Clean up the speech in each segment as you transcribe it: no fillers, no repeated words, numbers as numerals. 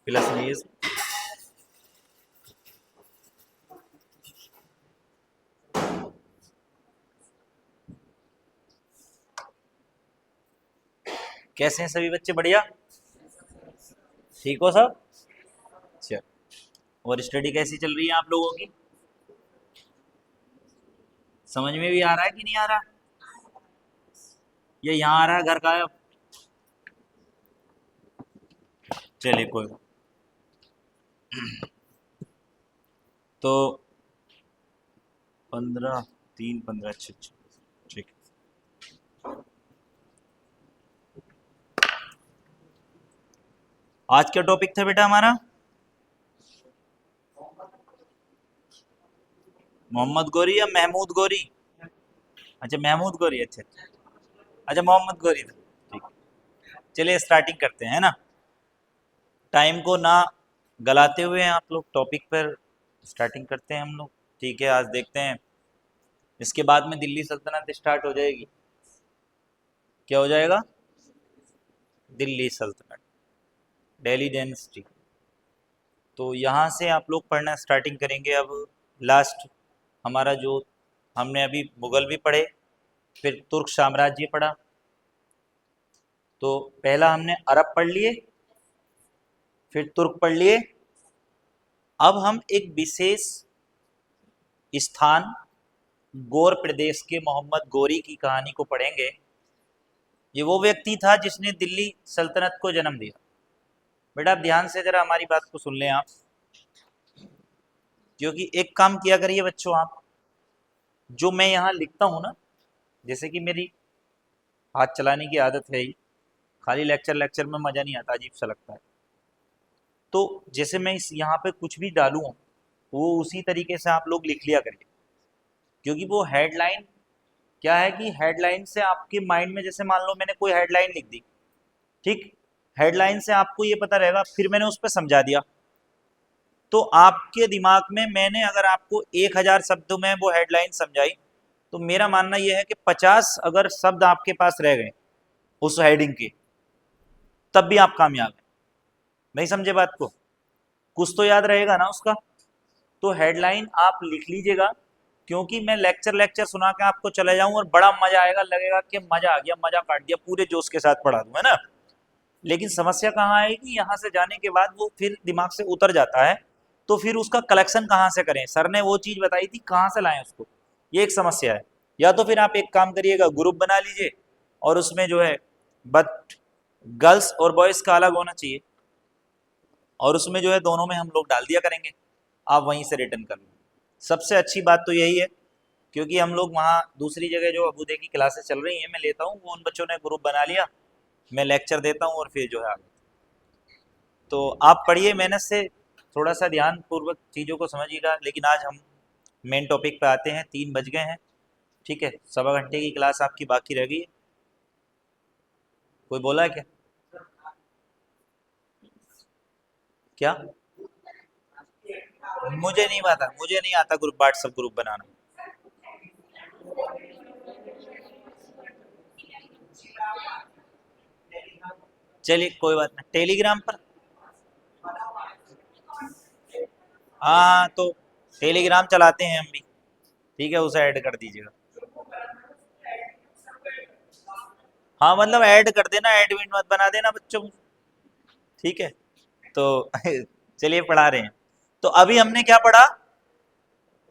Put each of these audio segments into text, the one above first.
Plus नहीं है। कैसे हैं सभी बच्चे? बढ़िया, ठीक हो सब? अच्छा, और स्टडी कैसी चल रही है आप लोगों की? समझ में भी आ रहा है कि नहीं आ रहा? ये यहाँ आ रहा है घर का है? चलिए कोई, तो 15 3 15 अच्छा अच्छा, ठीक। आज क्या टॉपिक था बेटा हमारा? मोहम्मद गौरी या महमूद गौरी? अच्छा महमूद गौरी, अच्छा अच्छा। अच्छा मोहम्मद गौरी था, ठीक। चलिए स्टार्टिंग करते हैं, है ना? टाइम को ना गलाते हुए आप लोग टॉपिक पर स्टार्टिंग करते हैं हम लोग। ठीक है, आज देखते हैं। इसके बाद में दिल्ली सल्तनत स्टार्ट हो जाएगी। क्या हो जाएगा? दिल्ली सल्तनत, दिल्ली डायनेस्टी। तो यहाँ से आप लोग पढ़ना स्टार्टिंग करेंगे। अब लास्ट हमारा जो, हमने अभी मुगल भी पढ़े, फिर तुर्क साम्राज्य पढ़ा। तो पहला हमने अरब पढ़ लिए, फिर तुर्क पढ़ लिए। अब हम एक विशेष स्थान गौर प्रदेश के मोहम्मद गौरी की कहानी को पढ़ेंगे। ये वो व्यक्ति था जिसने दिल्ली सल्तनत को जन्म दिया। बेटा आप ध्यान से जरा हमारी बात को सुन लें आप, क्योंकि एक काम किया करिए बच्चों आप, जो मैं यहाँ लिखता हूँ ना, जैसे कि मेरी हाथ चलाने की आदत है ही, खाली लेक्चर लेक्चर में मज़ा नहीं आता, अजीब सा लगता है। तो जैसे मैं इस यहाँ पे कुछ भी डालूँ, वो उसी तरीके से आप लोग लिख लिया करिए। क्योंकि वो हेडलाइन क्या है कि हेडलाइन से आपके माइंड में, जैसे मान लो मैंने कोई हेडलाइन लिख दी, ठीक, हेडलाइन से आपको ये पता रहेगा, फिर मैंने उस पर समझा दिया, तो आपके दिमाग में मैंने अगर आपको 1000 शब्दों में वो हेडलाइन समझाई, तो मेरा मानना यह है कि 50 अगर शब्द आपके पास रह गए उस हेडिंग के, तब भी आप कामयाब हैं। नहीं समझे बात को? कुछ तो याद रहेगा ना उसका। तो हेडलाइन आप लिख लीजिएगा, क्योंकि मैं लेक्चर लेक्चर सुना के आपको चले जाऊं और बड़ा मजा आएगा, लगेगा कि मजा आ गया, मजा काट दिया, पूरे जोश के साथ पढ़ा दूं, है ना? लेकिन समस्या कहाँ आएगी, यहाँ से जाने के बाद वो फिर दिमाग से उतर जाता है, तो फिर उसका कलेक्शन कहाँ से करें? सर ने वो चीज़ बताई थी, कहाँ से लाएं उसको? ये एक समस्या है। या तो फिर आप एक काम करिएगा, ग्रुप बना लीजिए, और उसमें जो है, बट गर्ल्स और बॉयज़ का अलग होना चाहिए, और उसमें जो है दोनों में हम लोग डाल दिया करेंगे, आप वहीं से रिटर्न कर लो। सबसे अच्छी बात तो यही है, क्योंकि हम लोग वहाँ दूसरी जगह जो अबूदे की क्लासेस चल रही हैं मैं लेता हूँ, वो उन बच्चों ने ग्रुप बना लिया, मैं लेक्चर देता हूँ और फिर जो है आगे। तो आप पढ़िए मेहनत से, थोड़ा सा ध्यान पूर्वक चीज़ों को समझिएगा। लेकिन आज हम मेन टॉपिक पे आते हैं, 3 बज गए हैं, ठीक है? सवा घंटे की क्लास आपकी बाकी रह गई है। कोई बोला है क्या? क्या? मुझे नहीं पता, मुझे नहीं आता ग्रुप, व्हाट्सअप ग्रुप बनाना। चलिए कोई बात नहीं, टेलीग्राम पर। हाँ तो टेलीग्राम चलाते हैं हम भी, ठीक है, उसे ऐड कर दीजिएगा। हाँ मतलब ऐड कर देना, एडमिन मत बना देना बच्चों को, ठीक है? तो चलिए पढ़ा रहे हैं। तो अभी हमने क्या पढ़ा?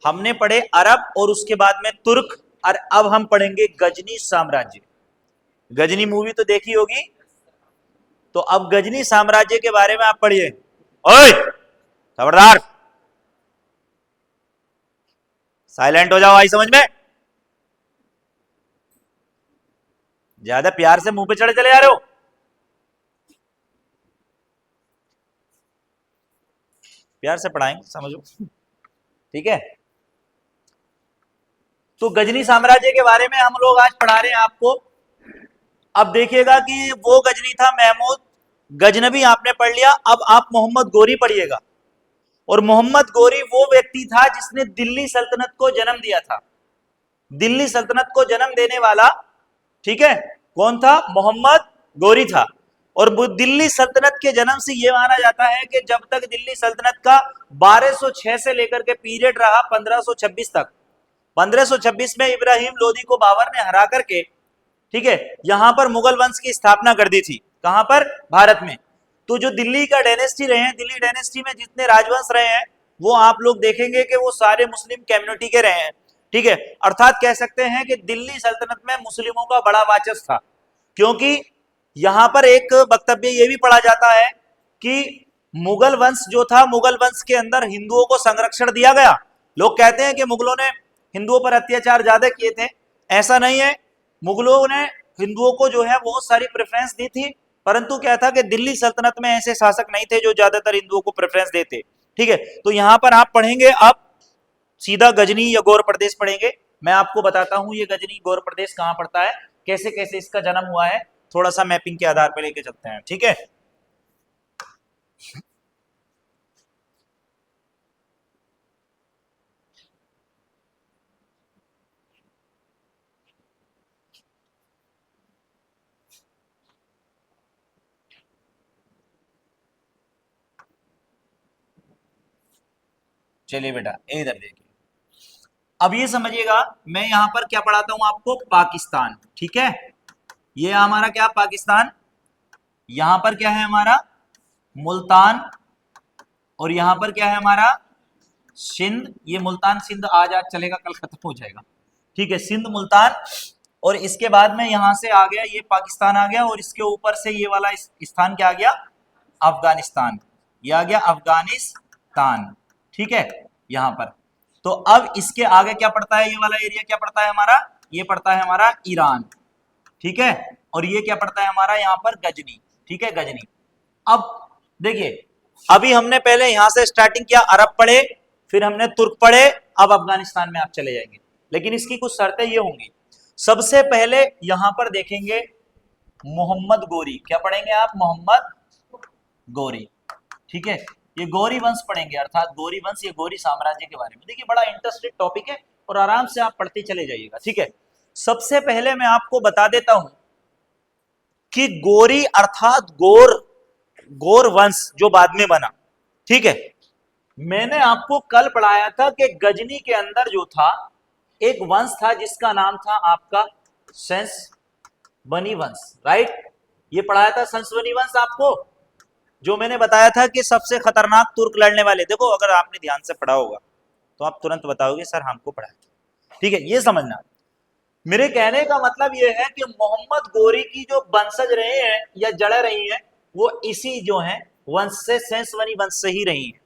हमने पढ़े अरब और उसके बाद में तुर्क, और अब हम पढ़ेंगे गजनी साम्राज्य। गजनी मूवी तो देखी होगी, तो अब गजनी साम्राज्य के बारे में आप पढ़िए। ओए खबरदार, साइलेंट हो जाओ, आई समझ में? ज्यादा प्यार से मुंह पे चढ़े चले जा रहे हो। प्यार से पढ़ाएंगे, समझो, ठीक है। तो गजनी साम्राज्य के बारे में हम लोग आज पढ़ा रहे हैं आपको। अब देखिएगा कि वो गजनी था महमूद गजनबी, आपने पढ़ लिया। अब आप मोहम्मद गोरी पढ़िएगा। और मोहम्मद गोरी वो व्यक्ति था जिसने दिल्ली सल्तनत को जन्म दिया था। दिल्ली सल्तनत को जन्म देने वाला, ठीक है, कौन था? मोहम्मद गोरी था। और दिल्ली सल्तनत के जन्म से यह माना जाता है कि जब तक दिल्ली सल्तनत का 1206 से लेकर के पीरियड रहा 1526 तक, 1526 में इब्राहिम लोदी को बाबर ने हरा करके, ठीक है, यहां पर मुगल वंश की स्थापना कर दी थी। कहां पर? भारत में। तो जो दिल्ली का डायनेस्टी रहे हैं, दिल्ली डायनेस्टी में जितने राजवंश रहे हैं, वो आप लोग देखेंगे कि वो सारे मुस्लिम कम्युनिटी के रहे हैं, ठीक है। अर्थात कह सकते हैं कि दिल्ली सल्तनत में मुस्लिमों का बड़ा वर्चस्व था, क्योंकि यहां पर एक वक्तव्य यह भी पढ़ा जाता है कि मुगल वंश जो था, मुगल वंश के अंदर हिंदुओं को संरक्षण दिया गया। लोग कहते हैं कि मुगलों ने हिंदुओं पर अत्याचार ज्यादा किए थे, ऐसा नहीं है। मुगलों ने हिंदुओं को जो है बहुत सारी प्रेफरेंस दी थी, परंतु क्या था कि दिल्ली सल्तनत में ऐसे शासक नहीं थे जो ज्यादातर हिंदुओं को प्रेफरेंस देते, ठीक है। तो यहां पर आप पढ़ेंगे, आप सीधा गजनी या गौर प्रदेश पढ़ेंगे। मैं आपको बताता हूं ये गजनी गौर प्रदेश कहां पड़ता है, कैसे कैसे इसका जन्म हुआ है, थोड़ा सा मैपिंग के आधार पर लेके चलते हैं, ठीक है। चलिए बेटा, इधर देखिए। अब ये समझिएगा, मैं यहां पर क्या पढ़ाता हूं आपको? पाकिस्तान, ठीक है। ये हमारा क्या? पाकिस्तान। यहां पर क्या है हमारा? मुल्तान। और यहां पर क्या है हमारा? सिंध। ये मुल्तान सिंध आज आज चलेगा, कल खत्म हो जाएगा, ठीक है। सिंध, मुल्तान। और इसके बाद में यहां से आ गया, ये पाकिस्तान आ गया, और इसके ऊपर से ये वाला स्थान क्या आ गया? अफगानिस्तान। ये आ गया अफगानिस्तान, ठीक है, यहां पर। तो अब इसके आगे क्या पड़ता है? ये वाला एरिया क्या पड़ता है हमारा? ये पड़ता है हमारा ईरान, ठीक है। और ये क्या पड़ता है हमारा? यहां पर गजनी, ठीक है, गजनी। अब देखिए, अभी हमने पहले यहां से स्टार्टिंग किया, अरब पढ़े, फिर हमने तुर्क पढ़े, अब अफगानिस्तान में आप चले जाएंगे। लेकिन इसकी कुछ शर्तें ये होंगी। सबसे पहले यहां पर देखेंगे मोहम्मद गोरी। क्या पढ़ेंगे आप? मोहम्मद गोरी, ठीक है। ये गौरी वंश पढ़ेंगे, अर्थात गौरी वंश, ये गौरी साम्राज्य के बारे में। देखिए बड़ा इंटरेस्टिंग टॉपिक है और आराम से आप पढ़ते चले जाइएगा, ठीक है। सबसे पहले मैं आपको बता देता हूं कि गौरी अर्थात गौर वंश जो बाद में बना, ठीक है। मैंने आपको कल पढ़ाया था कि गजनी के अंदर जो था एक वंश था जिसका नाम था आपका सेंसवनी वंश, राइट। ये पढ़ाया था सेंसवनी वंश आपको, जो मैंने बताया था कि सबसे खतरनाक तुर्क लड़ने वाले। देखो अगर आपने ध्यान से पढ़ा होगा तो आप तुरंत बताओगे सर हमको पढ़ा, ठीक है। ये समझना, मेरे कहने का मतलब ये है कि मोहम्मद गोरी की जो वंशज रहे हैं या जड़ें रही हैं, वो इसी जो है वंश से, सेंसवनी वंश से ही रही है,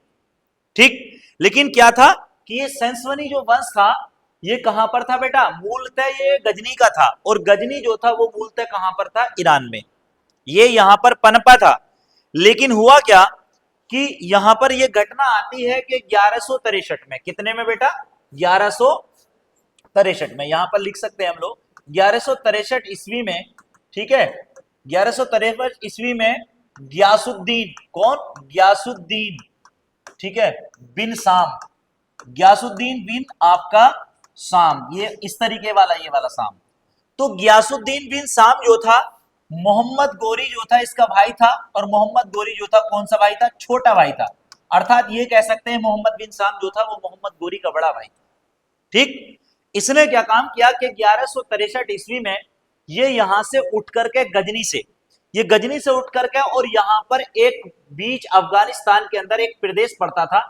ठीक। लेकिन क्या था कि ये सेंसवनी जो वंश था ये कहां पर था बेटा? मूलतः ये गजनी का था, और गजनी जो था वो मूलतः कहां पर था? ईरान में। ये यहां पर पनपा था। लेकिन हुआ क्या कि यहां पर यह घटना आती है कि 1163 में, कितने में बेटा? 1163 में। यहां पर लिख सकते हैं हम लोग 1163 ईस्वी में, ठीक है। 1163 ईस्वी में ग्यासुद्दीन, कौन? ग्यासुद्दीन, ठीक है, बिन साम। ग्यासुद्दीन बिन आपका साम, ये इस तरीके वाला, ये वाला साम। तो ग्यासुद्दीन बिन साम जो था, मोहम्मद गोरी जो था इसका भाई था, और मोहम्मद गोरी जो था कौन सा भाई था? छोटा भाई था। अर्थात ये कह सकते हैं मोहम्मद बिन साम जो था वो मोहम्मद गोरी का बड़ा भाई था, ठीक। इसने क्या काम किया कि 1163 ईस्वी में ये यहां से उठ करके गजनी से, ये गजनी से उठ करके, और यहां पर एक बीच अफगानिस्तान के अंदर एक प्रदेश पड़ता था,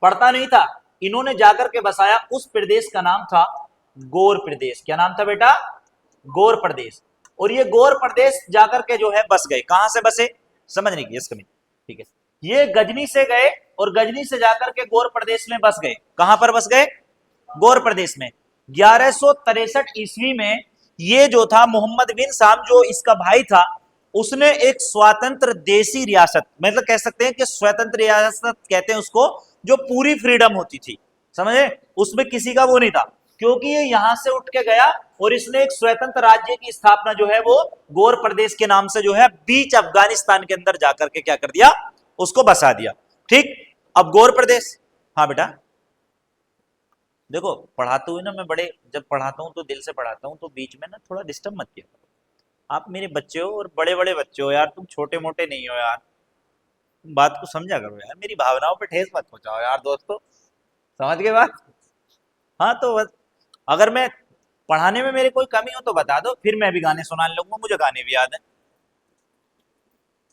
पड़ता नहीं था, इन्होंने जाकर के बसाया। उस प्रदेश का नाम था गौर प्रदेश। क्या नाम था बेटा? गौर प्रदेश। और ये गौर प्रदेश जाकर के जो है बस गए। कहां से बसे? समझने की इसका, ठीक है। ये गजनी से गए और गजनी से जाकर के गौर प्रदेश में बस गए। कहां पर बस गए? गौर प्रदेश में। 1163 ईस्वी में ये जो था मोहम्मद बिन साम जो इसका भाई था, उसने एक स्वतंत्र देसी रियासत, मतलब कह सकते हैं कि स्वतंत्र रियासत कहते हैं उसको, जो पूरी फ्रीडम होती थी, समझे, उसमें किसी का वो नहीं था, क्योंकि ये यहां से उठ के गया और इसने एक स्वतंत्र राज्य की स्थापना जो है वो गौर प्रदेश के नाम से जो है बीच अफगानिस्तान के अंदर जाकर के क्या कर दिया, उसको बसा दिया। ठीक, अब गौर प्रदेश, हाँ बेटा देखो पढ़ाते हुए ना मैं बड़े, जब पढ़ाता हूँ तो दिल से पढ़ाता हूँ, तो बीच में ना थोड़ा डिस्टर्ब मत किया करो। आप मेरे बच्चे हो और बड़े बड़े बच्चे हो यार, तुम छोटे मोटे नहीं हो यार, तुम बात को समझा करो यार, मेरी भावनाओं पे ठेस मत पहुंचाओ यार दोस्तों, समझ गए बात। हाँ तो बस, अगर मैं पढ़ाने में मेरी कोई कमी हो तो बता दो, फिर मैं भी गाने सुनाने लगूंगा, मुझे गाने भी याद है,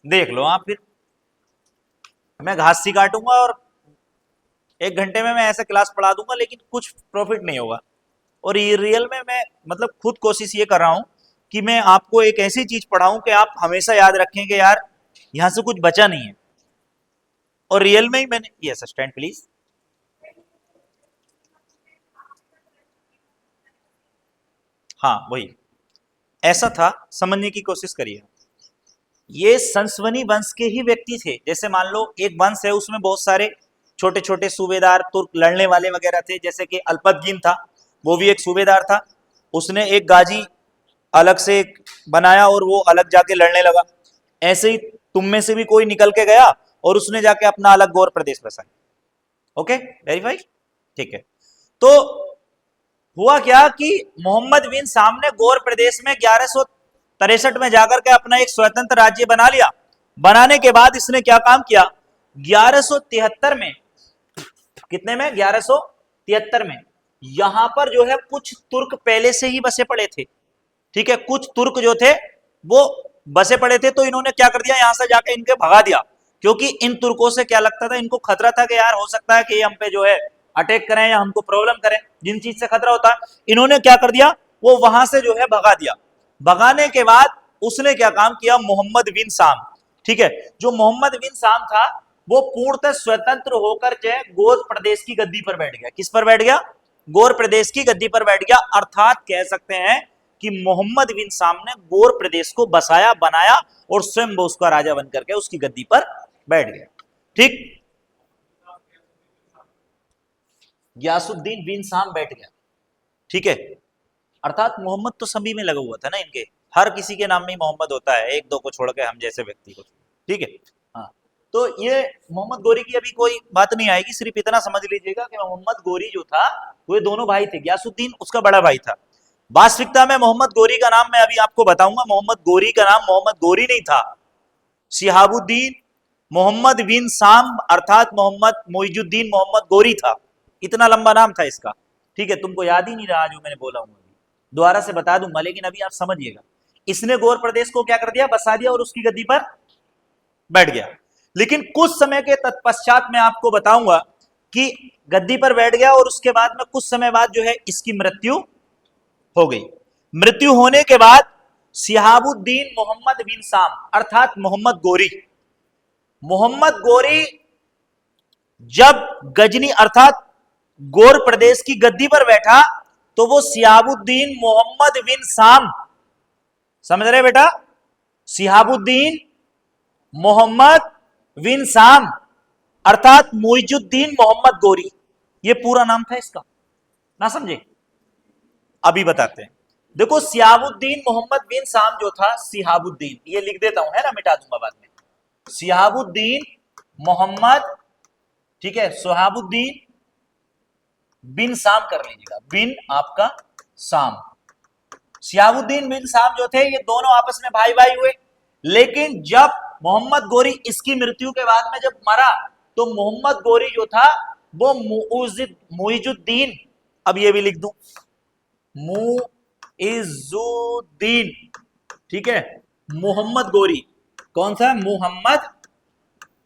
देख लो आप फिर। मैं घास सी काटूंगा और 1 घंटे में मैं ऐसा क्लास पढ़ा दूंगा, लेकिन कुछ प्रॉफिट नहीं होगा। और ये रियल में मैं मतलब खुद कोशिश ये कर रहा हूं कि मैं आपको एक ऐसी चीज पढ़ाऊं कि आप हमेशा याद रखें कि यार यहां से कुछ बचा नहीं है। और रियल में ही मैंने, ये असिस्टेंट प्लीज, हाँ वही, ऐसा था, समझने की कोशिश करिए। ये संसवनी वंश के ही व्यक्ति थे, जैसे मान लो एक वंश है उसमें बहुत सारे छोटे छोटे सूबेदार तुर्क लड़ने वाले वगैरह थे, जैसे कि अल्पतगीन था, वो भी एक सूबेदार था, उसने एक गाजी अलग से बनाया और वो अलग जाके लड़ने लगा। ऐसे ही तुम में से भी कोई निकल के गया और उसने जाके अपना अलग गौर प्रदेश बसाया। ओके, वेरीफाई, ठीक है। तो हुआ क्या कि मोहम्मद बिन साम ने गौर प्रदेश में 1163 में जाकर के अपना एक स्वतंत्र राज्य बना लिया। बनाने के बाद इसने क्या काम किया, 1173 में, कितने में, 1173 में, यहां पर जो है कुछ तुर्क पहले से ही बसे पड़े थे। ठीक है, कुछ तुर्क जो थे वो बसे पड़े थे, तो इन्होंने क्या कर दिया, यहां से जाके इनके भगा दिया, क्योंकि इन तुर्कों से क्या लगता था, इनको खतरा था कि यार हो सकता है कि हम पे जो है अटैक करें या हमको प्रॉब्लम करें, जिन चीज से खतरा होता है, इन्होंने क्या कर दिया, वो वहां से जो है भगा दिया। भगाने के बाद उसने क्या काम किया, मोहम्मद बिन साम, ठीक है, जो मोहम्मद बिन साम था वो पूर्णतः स्वतंत्र होकर जो है गोद प्रदेश की गद्दी पर बैठ गया। किस पर बैठ गया, गोर प्रदेश की गद्दी पर बैठ गया। अर्थात कह सकते हैं कि मोहम्मद बिन साम ने गोर प्रदेश को बसाया, बनाया और स्वयं वो उसका राजा बनकर के उसकी गद्दी पर बैठ गया। ठीक, गयासुद्दीन बिन साम बैठ गया। ठीक है, अर्थात मोहम्मद तो सभी में लगा हुआ था ना, इनके हर किसी के नाम में मोहम्मद होता है, एक दो को छोड़ के, हम जैसे व्यक्ति को। ठीक है, हाँ, तो ये मोहम्मद गोरी की अभी कोई बात नहीं आएगी, सिर्फ इतना समझ लीजिएगा कि मोहम्मद गोरी जो था वो दोनों भाई थे, गयासुद्दीन उसका बड़ा भाई था। वास्तविकता में मोहम्मद गोरी का नाम मैं अभी आपको बताऊंगा, मोहम्मद गोरी का नाम मोहम्मद गोरी नहीं था, शिहाबुद्दीन मोहम्मद बिन साम अर्थात मोहम्मद मोइजुद्दीन मोहम्मद गोरी था। इतना लंबा नाम था इसका। ठीक है, तुमको याद ही नहीं रहा जो मैंने बोला हूं, दोबारा से बता दूंगा, लेकिन अभी आप समझिएगा। इसने गौर प्रदेश को क्या कर दिया, बसा दिया और उसकी गद्दी पर बैठ गया। लेकिन कुछ समय के तत्पश्चात मैं आपको बताऊंगा कि गद्दी पर बैठ गया और उसके बाद में कुछ समय बाद जो है इसकी मृत्यु हो गई। मृत्यु होने के बाद शिहाबुद्दीन मोहम्मद बिन साम अर्थात मोहम्मद गोरी, मोहम्मद गोरी जब गजनी अर्थात गौर प्रदेश की गद्दी पर बैठा तो वो शिहाबुद्दीन मोहम्मद बिन साम, समझ रहे बेटा, शिहाबुद्दीन मोहम्मद बिन साम अर्थात मोइजुद्दीन मोहम्मद गोरी, ये पूरा नाम था इसका, ना समझे, अभी बताते हैं। देखो सिहाबुद्दीन मोहम्मद बिन साम जो था, सिहाबुद्दीन ये लिख देता हूं, है ना, मिटा दूंगा बाद में, सिहाबुद्दीन मोहम्मद, ठीक है, सुहाबुद्दीन बिन साम कर लीजिएगा, बिन आपका साम, सिहाबुद्दीन बिन साम जो थे ये दोनों आपस में भाई भाई हुए। लेकिन जब मोहम्मद गोरी इसकी मृत्यु के बाद में जब मरा तो मोहम्मद गोरी जो था वो मुइजुद्दीन, अब ये भी लिख दूं, मुइजुद्दीन, ठीक है, मोहम्मद गोरी, कौन सा, मोहम्मद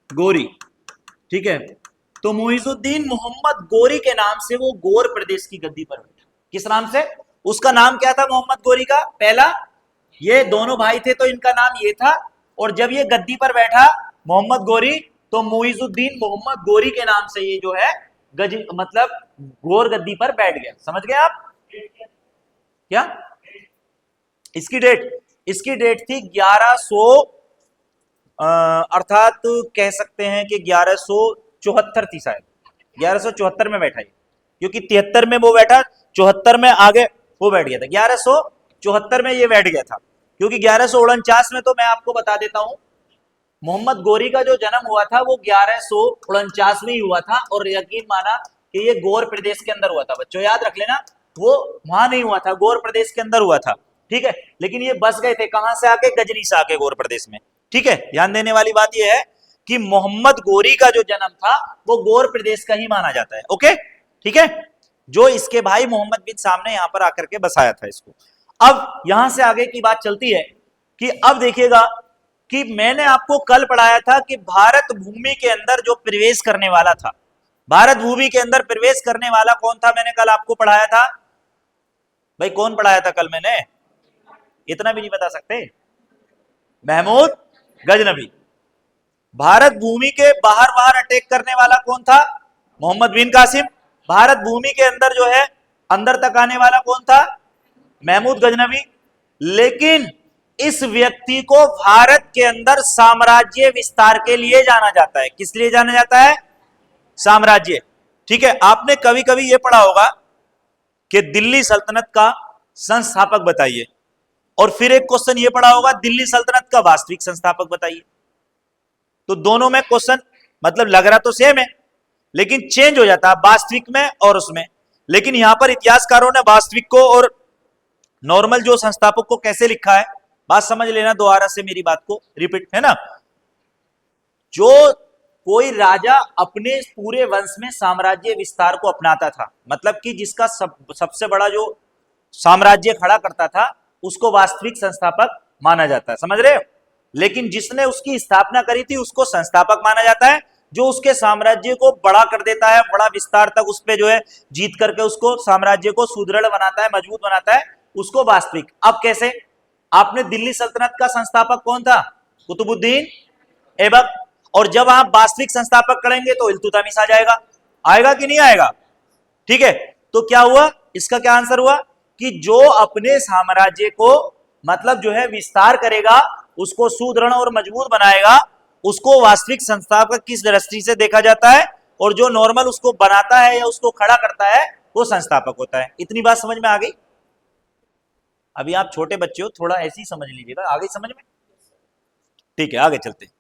गोरी, ठीक है, तो मुइजुद्दीन मोहम्मद गोरी के नाम से वो गोर प्रदेश की गद्दी पर बैठा। किस नाम से, उसका नाम क्या था मोहम्मद गोरी का, पहला, ये दोनों भाई थे तो इनका नाम ये था, और जब ये गद्दी पर बैठा मोहम्मद गोरी तो मुइजुद्दीन मोहम्मद गोरी के नाम से ये जो है गज मतलब गोर गद्दी पर बैठ गया। समझ गए आप क्या, इसकी डेट इसकी डेट थी 1100, अर्थात कह सकते हैं कि 1174 थी शायद, 1174 में बैठा ये, क्योंकि 73 में वो बैठा, 74 में आगे वो बैठ गया था, 1174 में ये बैठ गया था, क्योंकि 1149 में तो मैं आपको बता देता हूं मोहम्मद गोरी का जो जन्म हुआ था वो 1149 में ही हुआ था, और यकीन माना कि ये गौर प्रदेश के अंदर हुआ था। बच्चों याद रख लेना, वो वहां नहीं हुआ था, गौर प्रदेश के अंदर हुआ था, ठीक है। लेकिन ये बस गए थे कहां से आके, गजनी से आके गौर प्रदेश में, ठीक है। ध्यान देने वाली बात यह है कि मोहम्मद गोरी का जो जन्म था वो गौर प्रदेश का ही माना जाता है, ओके, ठीक है। जो इसके भाई मोहम्मद बिन साम ने यहां पर आकर के बसाया था इसको। अब यहां से आगे की बात चलती है कि अब देखिएगा कि मैंने आपको कल पढ़ाया था कि भारत भूमि के अंदर जो प्रवेश करने वाला था, भारत भूमि के अंदर प्रवेश करने वाला कौन था, मैंने कल आपको पढ़ाया था भाई, कौन पढ़ाया था कल मैंने, इतना भी नहीं बता सकते, महमूद गजनबी। भारत भूमि के बाहर बाहर अटैक करने वाला कौन था, मोहम्मद बिन कासिम। भारत भूमि के अंदर जो है अंदर तक आने वाला कौन था, महमूद गजनबी। लेकिन इस व्यक्ति को भारत के अंदर साम्राज्य विस्तार के लिए जाना जाता है। किस लिए जाना जाता है, साम्राज्य, ठीक है। आपने कभी कभी यह पढ़ा होगा कि दिल्ली सल्तनत का संस्थापक बताइए, और फिर एक क्वेश्चन यह पढ़ा होगा दिल्ली सल्तनत का वास्तविक संस्थापक बताइए। तो दोनों में क्वेश्चन मतलब लग रहा तो सेम है, लेकिन चेंज हो जाता है वास्तविक में और उसमें। लेकिन यहां पर इतिहासकारों ने वास्तविक को और नॉर्मल जो संस्थापक को कैसे लिखा है, बात समझ लेना, दोबारा से मेरी बात को रिपीट, है ना। जो कोई राजा अपने पूरे वंश में साम्राज्य विस्तार को अपनाता था, मतलब कि जिसका सबसे बड़ा जो साम्राज्य खड़ा करता था, उसको वास्तविक संस्थापक माना जाता है, समझ रहे हो। लेकिन जिसने उसकी स्थापना करी थी उसको संस्थापक माना जाता है। जो उसके साम्राज्य को बड़ा कर देता है, बड़ा विस्तार तक उस पे जो है जीत करके उसको साम्राज्य को सुदृढ़ बनाता है, मजबूत बनाता है, उसको वास्तविक। अब कैसे, आपने दिल्ली सल्तनत का संस्थापक कौन था, कुतुबुद्दीन ऐबक। और जब आप वास्तविक संस्थापक करेंगे तो इल्तुतमिश आ जाएगा, आएगा कि नहीं आएगा, ठीक है। तो क्या हुआ, इसका क्या आंसर हुआ कि जो अपने साम्राज्य को मतलब जो है विस्तार करेगा, उसको सुदृढ़ और मजबूत बनाएगा, उसको वास्तविक संस्थापक किस दृष्टि से देखा जाता है, और जो नॉर्मल उसको बनाता है या उसको खड़ा करता है वो संस्थापक होता है। इतनी बात समझ में आ गई। अभी आप छोटे बच्चे हो, थोड़ा ऐसे ही समझ लीजिएगा, आ गई समझ में, ठीक है। आगे चलते हैं।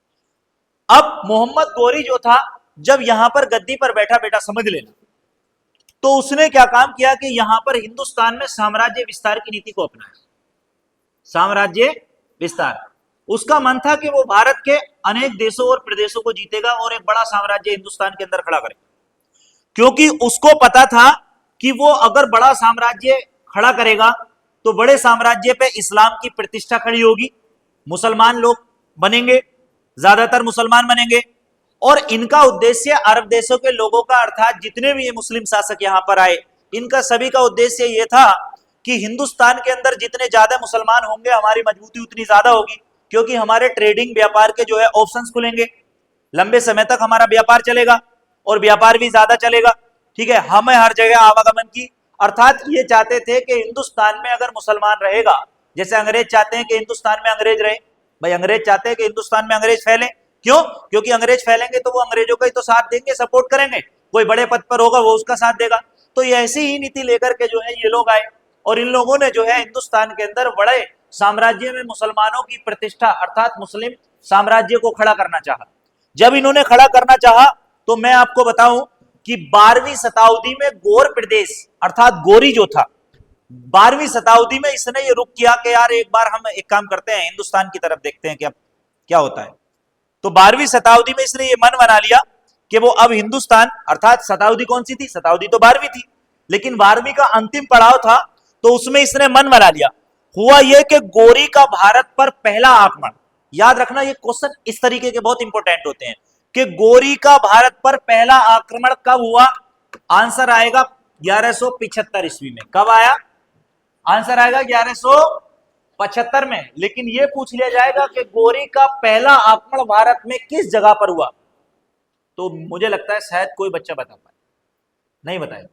अब मोहम्मद गोरी जो था, जब यहां पर गद्दी पर बैठा, बेटा समझ लेना, तो उसने क्या काम किया कि यहां पर हिंदुस्तान में साम्राज्य विस्तार की नीति को अपनाया। साम्राज्य विस्तार, उसका मन था कि वो भारत के अनेक देशों और प्रदेशों को जीतेगा और एक बड़ा साम्राज्य हिंदुस्तान के अंदर खड़ा करेगा, क्योंकि उसको पता था कि वो अगर बड़ा साम्राज्य खड़ा करेगा तो बड़े साम्राज्य पे इस्लाम की प्रतिष्ठा खड़ी होगी, मुसलमान लोग बनेंगे, ज्यादातर मुसलमान बनेंगे, और इनका उद्देश्य अरब देशों के लोगों का, अर्थात जितने भी ये मुस्लिम शासक यहां पर आए, इनका सभी का उद्देश्य ये था कि हिंदुस्तान के अंदर जितने ज्यादा मुसलमान होंगे हमारी मजबूती उतनी ज्यादा होगी, क्योंकि हमारे ट्रेडिंग व्यापार के जो है ऑप्शंस खुलेंगे, लंबे समय तक हमारा व्यापार चलेगा और व्यापार भी ज्यादा चलेगा, ठीक है। हमें हर जगह आवागमन की, अर्थात ये चाहते थे कि हिंदुस्तान में अगर मुसलमान रहेगा, जैसे अंग्रेज चाहते हैं कि हिंदुस्तान में अंग्रेज रहे, भाई अंग्रेज चाहते हैं कि हिंदुस्तान में अंग्रेज फैले, क्यों, क्योंकि अंग्रेज फैलेंगे तो वो अंग्रेजों का ही तो साथ देंगे, सपोर्ट करेंगे, कोई बड़े पद पर होगा वो उसका साथ देगा। तो ये ऐसी ही नीति लेकर के जो है ये लोग आए, और इन लोगों ने जो है हिंदुस्तान के अंदर बड़े साम्राज्य में मुसलमानों की प्रतिष्ठा, अर्थात मुस्लिम साम्राज्य को खड़ा करना चाहा। जब इन्होंने खड़ा करना चाहा तो मैं आपको बताऊं कि 12वीं शताब्दी में गौर प्रदेश अर्थात गोरी जो था, 12वीं शताब्दी में इसने ये रुख किया कि यार एक बार हम एक काम करते हैं, हिंदुस्तान की तरफ देखते हैं कि अब क्या होता है। तो 12वीं शताब्दी में इसने ये मन बना लिया कि वो अब हिंदुस्तान, अर्थात शताब्दी कौन सी थी, शताब्दी तो 12वीं थी, लेकिन 12वीं का अंतिम पड़ाव था, तो उसमें इसने मन बना लिया। हुआ यह कि गोरी का भारत पर पहला आक्रमण, याद रखना ये क्वेश्चन इस तरीके के बहुत इंपॉर्टेंट होते हैं कि गोरी का भारत पर पहला आक्रमण कब हुआ, आंसर आएगा 1175 ईस्वी में। कब आया, आंसर आएगा 1175 में। लेकिन यह पूछ लिया जाएगा कि गोरी का पहला आक्रमण भारत में किस जगह पर हुआ, तो मुझे लगता है शायद कोई बच्चा बता पाए, नहीं बताएगा,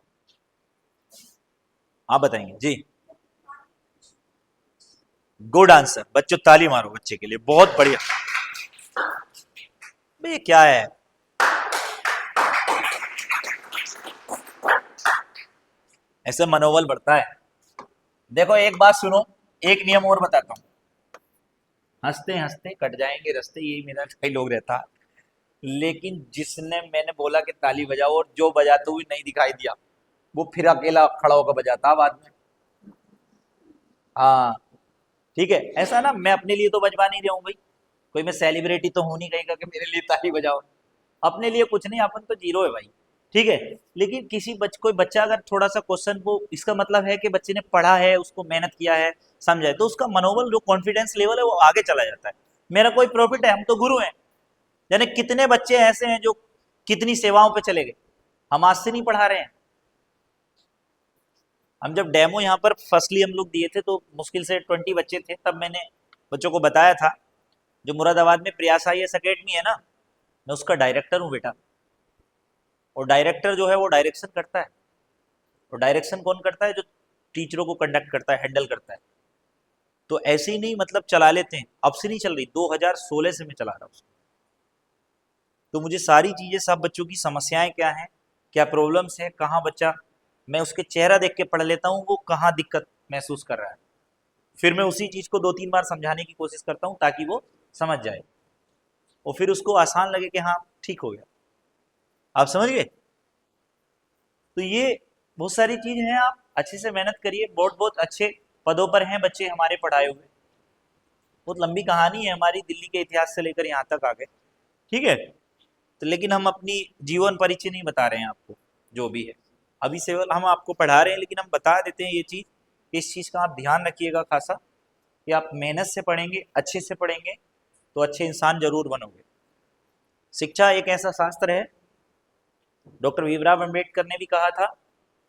आप बताएंगे जी। गुड आंसर बच्चों, ताली मारो बच्चे के लिए, बहुत बढ़िया। ये क्या है, ऐसे मनोबल बढ़ता है। देखो एक बात सुनो, एक नियम और बताता हूं, हंसते हंसते कट जाएंगे रास्ते, यही मेरा डायलॉग रहता। लेकिन जिसने मैंने बोला कि ताली बजाओ और जो बजाते हुए नहीं दिखाई दिया, वो फिर अकेला खड़ा होकर बजाता बाद में। हाँ ठीक है, ऐसा ना, मैं अपने लिए तो बजवा नहीं रहा हूँ भाई, कोई मैं सेलिब्रिटी तो हूं नहीं कहीं का कि मेरे लिए ताली बजाओ। अपने लिए कुछ नहीं, अपन तो जीरो है भाई। ठीक है, लेकिन कोई बच्चा अगर थोड़ा सा क्वेश्चन को, इसका मतलब है कि बच्चे ने पढ़ा है, उसको मेहनत किया है, समझा है, तो उसका मनोबल, जो कॉन्फिडेंस लेवल है वो आगे चला जाता है। मेरा कोई प्रॉफिट है, हम तो गुरु हैं। यानी कितने बच्चे ऐसे हैं जो कितनी सेवाओं पे चले गए, हम आज से नहीं पढ़ा रहे हैं। हम जब डेमो यहाँ पर फर्स्टली हम लोग दिए थे तो मुश्किल से 20 बच्चे थे, तब मैंने बच्चों को बताया था, जो मुरादाबाद में प्रयास IAS अकेडमी है ना, मैं उसका डायरेक्टर हूँ बेटा। और डायरेक्टर जो है वो डायरेक्शन करता है, और डायरेक्शन कौन करता है, जो टीचरों को कंडक्ट करता है, हैंडल करता है। तो ऐसे ही नहीं मतलब चला लेते हैं, अब से नहीं चल रही, 2016 से मैं चला रहा हूँ उसको। तो मुझे सारी चीज़ें, सब बच्चों की समस्याएं क्या हैं, क्या प्रॉब्लम्स है, कहाँ बच्चा, मैं उसके चेहरा देख के पढ़ लेता हूँ वो कहाँ दिक्कत महसूस कर रहा है। फिर मैं उसी चीज़ को 2-3 बार समझाने की कोशिश करता हूँ ताकि वो समझ जाए, और फिर उसको आसान लगे कि हाँ ठीक हो गया। आप समझ गए? तो ये बहुत सारी चीज हैं, आप अच्छे से मेहनत करिए, बहुत बहुत अच्छे पदों पर हैं बच्चे हमारे पढ़ाए हुए। बहुत लंबी कहानी है हमारी, दिल्ली के इतिहास से लेकर यहाँ तक आ गए। ठीक है, तो लेकिन हम अपनी जीवन परिचय नहीं बता रहे हैं आपको, जो भी है अभी से हम आपको पढ़ा रहे हैं, लेकिन हम बता देते हैं ये चीज़ कि इस चीज़ का आप ध्यान रखिएगा खासा, कि आप मेहनत से पढ़ेंगे, अच्छे से पढ़ेंगे, तो अच्छे इंसान जरूर बनोगे। शिक्षा एक ऐसा शास्त्र है, डॉक्टर भीमराव अम्बेडकर ने भी कहा था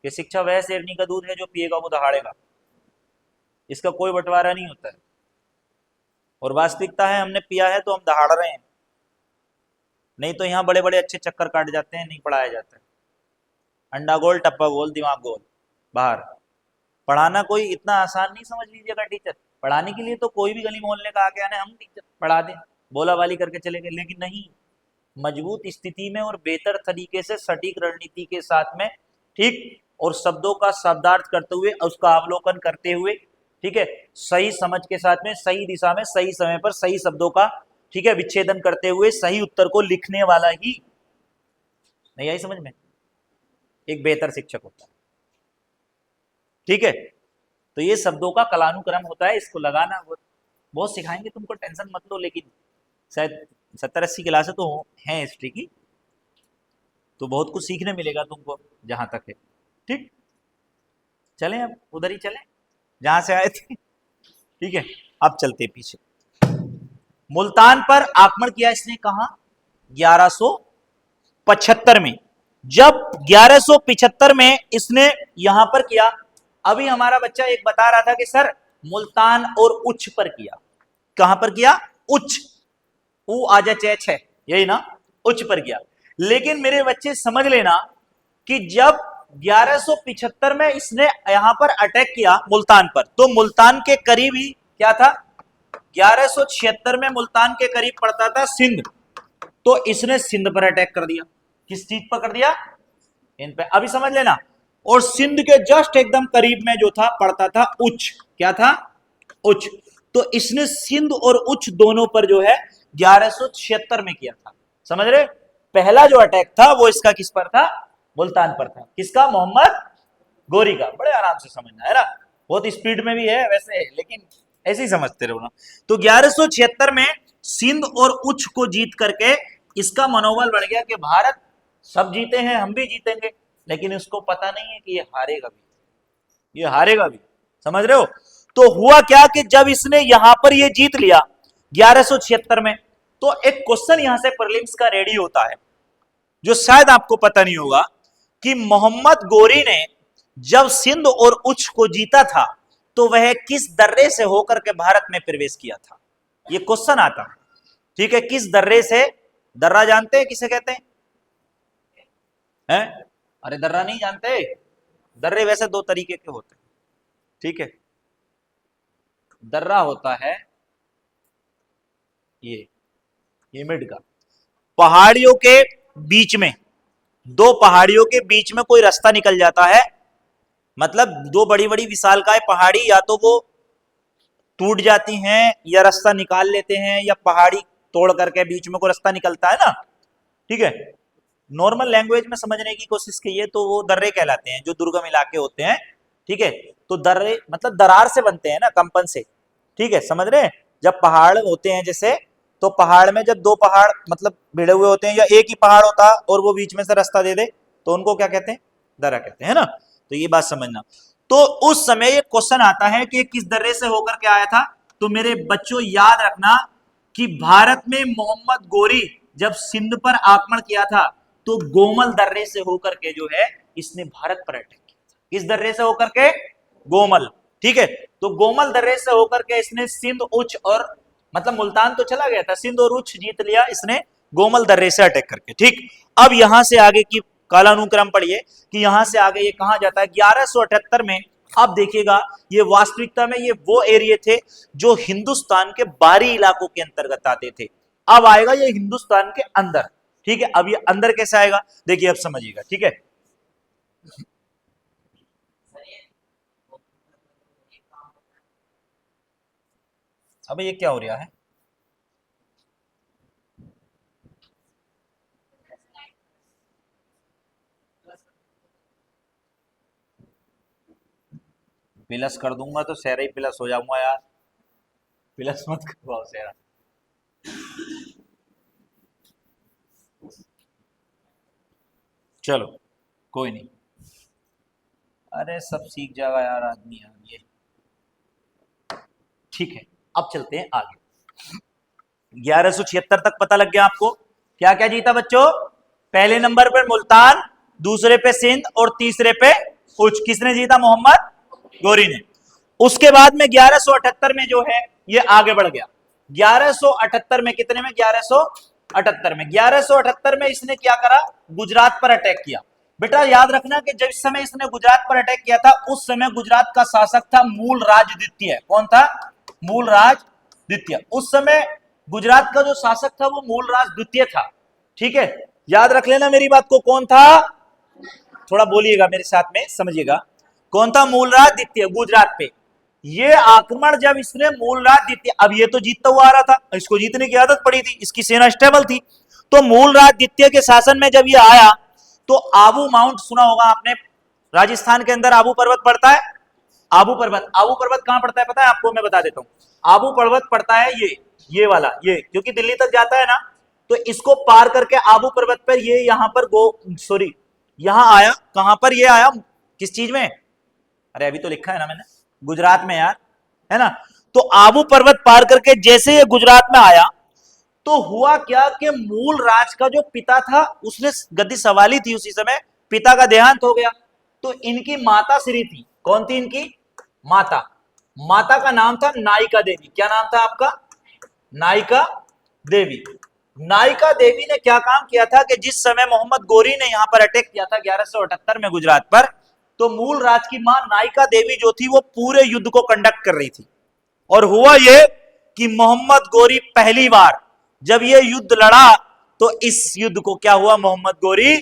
कि शिक्षा वह शेरनी का दूध है जो पिएगा वो दहाड़ेगा, इसका कोई बंटवारा नहीं होता है। और वास्तविकता है, हमने पिया है तो हम दहाड़ रहे हैं, नहीं तो यहाँ बड़े बड़े अच्छे चक्कर काट जाते हैं, नहीं पढ़ाया जाता है। अंडा गोल टप्पा गोल दिमाग गोल बाहर। पढ़ाना कोई इतना आसान नहीं समझ लीजिएगा टीचर, पढ़ाने के लिए तो कोई भी गली मोहल्ले का आके आने हम टीचर पढ़ा दें, बोला वाली करके चले गए, लेकिन नहीं, मजबूत स्थिति में और बेहतर तरीके से सटीक रणनीति के साथ में, ठीक, और शब्दों का शब्दार्थ करते हुए, उसका अवलोकन करते हुए, ठीक है, सही समझ के साथ में, सही दिशा में, सही समय पर सही शब्दों का, ठीक है, विच्छेदन करते हुए सही उत्तर को लिखने वाला ही, नहीं आई समझ में, एक बेहतर शिक्षक होता है। ठीक है, तो ये शब्दों का कलानुक्रम होता है, इसको लगाना बहुत सिखाएंगे तुमको, टेंशन मत लो। लेकिन शायद 70-80 क्लासें तो हैं हिस्ट्री की, तो बहुत कुछ सीखने मिलेगा तुमको जहां तक है। ठीक, चलें अब उधर ही चलें जहां से आए थे। ठीक है, अब चलते पीछे। मुल्तान पर आक्रमण किया इसने कहा 1175 में। जब 1175 में इसने यहां पर किया, अभी हमारा बच्चा एक बता रहा था कि सर मुल्तान और उच्च पर किया। कहां पर किया? उच्च, ऊ आजा चैच है यही ना, उच्च पर किया। लेकिन मेरे बच्चे समझ लेना कि जब 1175 में इसने यहां पर अटैक किया मुल्तान पर, तो मुल्तान के करीब ही क्या था, 1176 में मुल्तान के करीब पड़ता था सिंध, तो इसने सिंध पर अटैक कर दिया। किस चीज पर कर दिया? इन पे। अभी समझ लेना, और सिंध के जस्ट एकदम करीब में जो था पड़ता था उच्च, क्या था? उच्च। तो इसने सिंध और उच्च दोनों पर जो है 1176 में किया था। समझ रहे? पहला जो अटैक था वो इसका किस पर था? मुल्तान पर था। किसका? मोहम्मद गोरी का। बड़े आराम से समझना है ना, बहुत स्पीड में भी है वैसे, लेकिन ऐसे ही समझते रहो ना। तो 1176 में सिंध और उच्च को जीत करके इसका मनोबल बढ़ गया कि भारत सब जीते हैं, हम भी जीतेंगे। लेकिन उसको पता नहीं है कि ये हारेगा भी, ये हारेगा भी। समझ रहे हो? तो हुआ क्या कि जब इसने यहां पर ये जीत लिया 1176 में, तो एक क्वेश्चन यहां से प्रीलिम्स का रेडी होता है, जो शायद आपको पता नहीं होगा, कि मोहम्मद गोरी ने जब सिंध और उच्च को जीता था, तो वह किस दर्रे से होकर के भारत में प्रवेश किया था? यह क्वेश्चन आता है। ठीक है, किस दर्रे से? दर्रा जानते हैं किसे कहते हैं? हैं? अरे दर्रा नहीं जानते? दर्रे वैसे दो तरीके के होते हैं। ठीक है, दर्रा होता है ये मिड का। पहाड़ियों के बीच में, दो पहाड़ियों के बीच में कोई रास्ता निकल जाता है, मतलब दो बड़ी बड़ी विशालकाय पहाड़ी या तो वो टूट जाती हैं या रास्ता निकाल लेते हैं, या पहाड़ी तोड़ करके बीच में कोई रास्ता निकलता है ना, ठीक है। नॉर्मल लैंग्वेज में समझने की कोशिश कीजिए तो वो दर्रे कहलाते हैं, जो दुर्गम इलाके होते हैं, ठीक है। तो दर्रे मतलब दरार से बनते हैं ना, कंपन से, ठीक है, समझ रहे हैं। जब पहाड़ होते हैं जैसे, तो पहाड़ में जब दो पहाड़ मतलब भिड़े हुए होते हैं, या एक ही पहाड़ होता और वो बीच में से रास्ता दे दे, तो उनको क्या कहते हैं, दर्रा कहते हैं ना। तो ये बात समझना। तो उस समय ये क्वेश्चन आता है कि किस दर्रे से होकर के आया था। तो मेरे बच्चों याद रखना कि भारत में मोहम्मद गोरी जब सिंध पर आक्रमण किया था, तो गोमल दर्रे से होकर के जो है इसने भारत पर अटैक किया। किस दर्रे से होकर के, गोमल, ठीक है। तो गोमल दर्रे से होकर के इसने सिंध उच्च और मतलब मुल्तान तो चला गया था, सिंध और उच्च जीत लिया इसने गोमल दर्रे से अटैक करके, ठीक। अब यहां से आगे की कालानुक्रम पढ़िए कि यहां से आगे ये कहां जाता है 1178 में। अब देखिएगा ये वास्तविकता में ये वो एरिया थे जो हिंदुस्तान के बाहरी इलाकों के अंतर्गत आते थे। अब आएगा ये हिंदुस्तान के अंदर, ठीक है। अब ये अंदर कैसे आएगा देखिए, अब समझिएगा, ठीक है। अब ये क्या हो रहा है, प्लस कर दूंगा तो सहरा ही प्लस हो जाऊंगा यार, प्लस मत करवाओ सहरा। चलो कोई नहीं, अरे सब सीख जाएगा यार आदमी यार ये, ठीक है। अब चलते हैं आगे। 1176 तक पता लग गया आपको। क्या क्या जीता बच्चों, पहले नंबर पर मुल्तान, दूसरे पे सिंध और तीसरे पे उच्च। किसने जीता, मोहम्मद गौरी ने। उसके बाद में 1178 में जो है ये आगे बढ़ गया। 1178 में कितने में, 1178 में, 1178 में इसने क्या करा, गुजरात पर अटैक किया। बेटा याद रखना कि जब इस समय इसने गुजरात पर अटैक किया था, उस समय गुजरात का शासक था मूलराज द्वितीय। कौन था, मूलराज द्वितीय। उस समय गुजरात का जो शासक था वो मूलराज द्वितीय था, ठीक है। याद रख लेना मेरी बात को, कौन था, थोड़ा बोलिएगा मेरे साथ में, समझिएगा। कौन था, मूलराज द्वितीय गुजरात पे। ये आक्रमण जब इसने मूलराज द्वितीय, अब ये तो जीतता हुआ आ रहा था, इसको जीतने की आदत पड़ी थी, इसकी सेना स्टेबल थी। तो मूलराज द्वितीय के शासन में जब ये आया, तो आबू माउंट सुना होगा आपने, राजस्थान के अंदर आबू पर्वत पड़ता है। आबू पर्वत, आबू पर्वत कहां पड़ता है पता है आपको, मैं बता देता हूं। आबू पर्वत पड़ता है ये वाला, ये क्योंकि दिल्ली तक जाता है ना, तो इसको पार करके आबू पर्वत पर ये यहां पर सॉरी यहां आया। कहां पर ये आया, किस चीज में, अरे अभी तो लिखा है ना मैंने, गुजरात में यार, है ना। तो आबू पर्वत पार करके जैसे ये गुजरात में आया, तो हुआ क्या कि मूल राज का जो पिता था उसने गद्दी संभाली थी उसी समय, पिता का देहांत हो गया। तो इनकी माता श्री थी, कौन थी इनकी माता, माता का नाम था नायिका देवी। क्या नाम था आपका, नायिका देवी। नायिका देवी ने क्या काम किया था कि जिस समय मोहम्मद गोरी ने यहां पर अटैक किया था 1178 में गुजरात पर, तो मूल राज की मां नायिका देवी जो थी वो पूरे युद्ध को कंडक्ट कर रही थी। और हुआ ये कि मोहम्मद गोरी पहली बार जब ये युद्ध लड़ा, तो इस युद्ध को क्या हुआ, मोहम्मद गोरी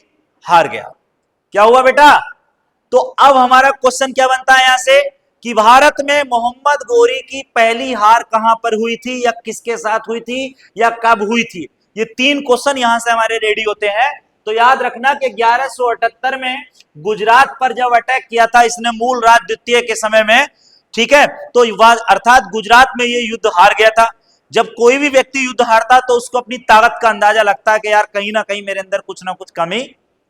हार गया। क्या हुआ बेटा, तो अब हमारा क्वेश्चन क्या बनता है यहां से कि भारत में मोहम्मद गोरी की पहली हार कहां पर हुई थी, या किसके साथ हुई थी, या कब हुई थी। ये तीन क्वेश्चन यहां से हमारे रेडी होते हैं। तो याद रखना कि 1178 में गुजरात पर जब अटैक किया था इसने मूल राज द्वितीय के समय में, ठीक है, तो अर्थात गुजरात में ये युद्ध हार गया था। जब कोई भी व्यक्ति युद्ध हारता तो उसको अपनी ताकत का अंदाजा लगता है कि यार कहीं ना कहीं मेरे अंदर कुछ ना कुछ कमी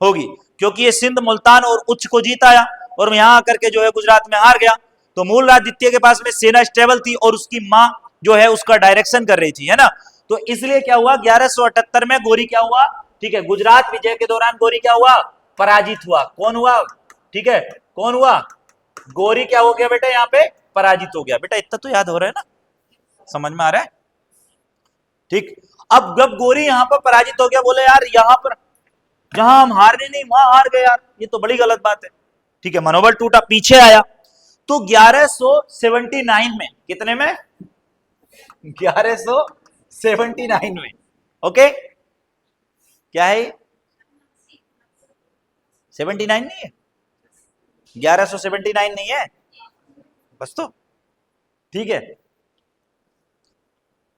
होगी, क्योंकि ये सिंध मुल्तान और उच्च को जीत आया और यहां आकर के जो है गुजरात में हार गया। तो मूल राज द्वितीय के पास में सेना स्टेबल थी और उसकी मां जो है उसका डायरेक्शन कर रही थी, है ना। तो इसलिए क्या हुआ, 1178 में गोरी क्या हुआ, ठीक है, गुजरात विजय के दौरान गोरी क्या हुआ, पराजित हुआ। कौन हुआ, ठीक है, कौन हुआ, गोरी क्या हो गया बेटा, यहाँ पे पराजित हो गया। बेटा इतना तो याद हो रहा है ना, समझ में आ रहा है, ठीक। अब जब गोरी यहां पर पराजित हो गया, बोले यार यहां पर जहां हम हारने नहीं वहां हार गए यार, ये तो बड़ी गलत बात है, ठीक है, मनोबल टूटा, पीछे आया। तो 1179 में, कितने में? 1179 में। ओके, क्या है? 79 नहीं है, 1179 नहीं है बस, तो ठीक है।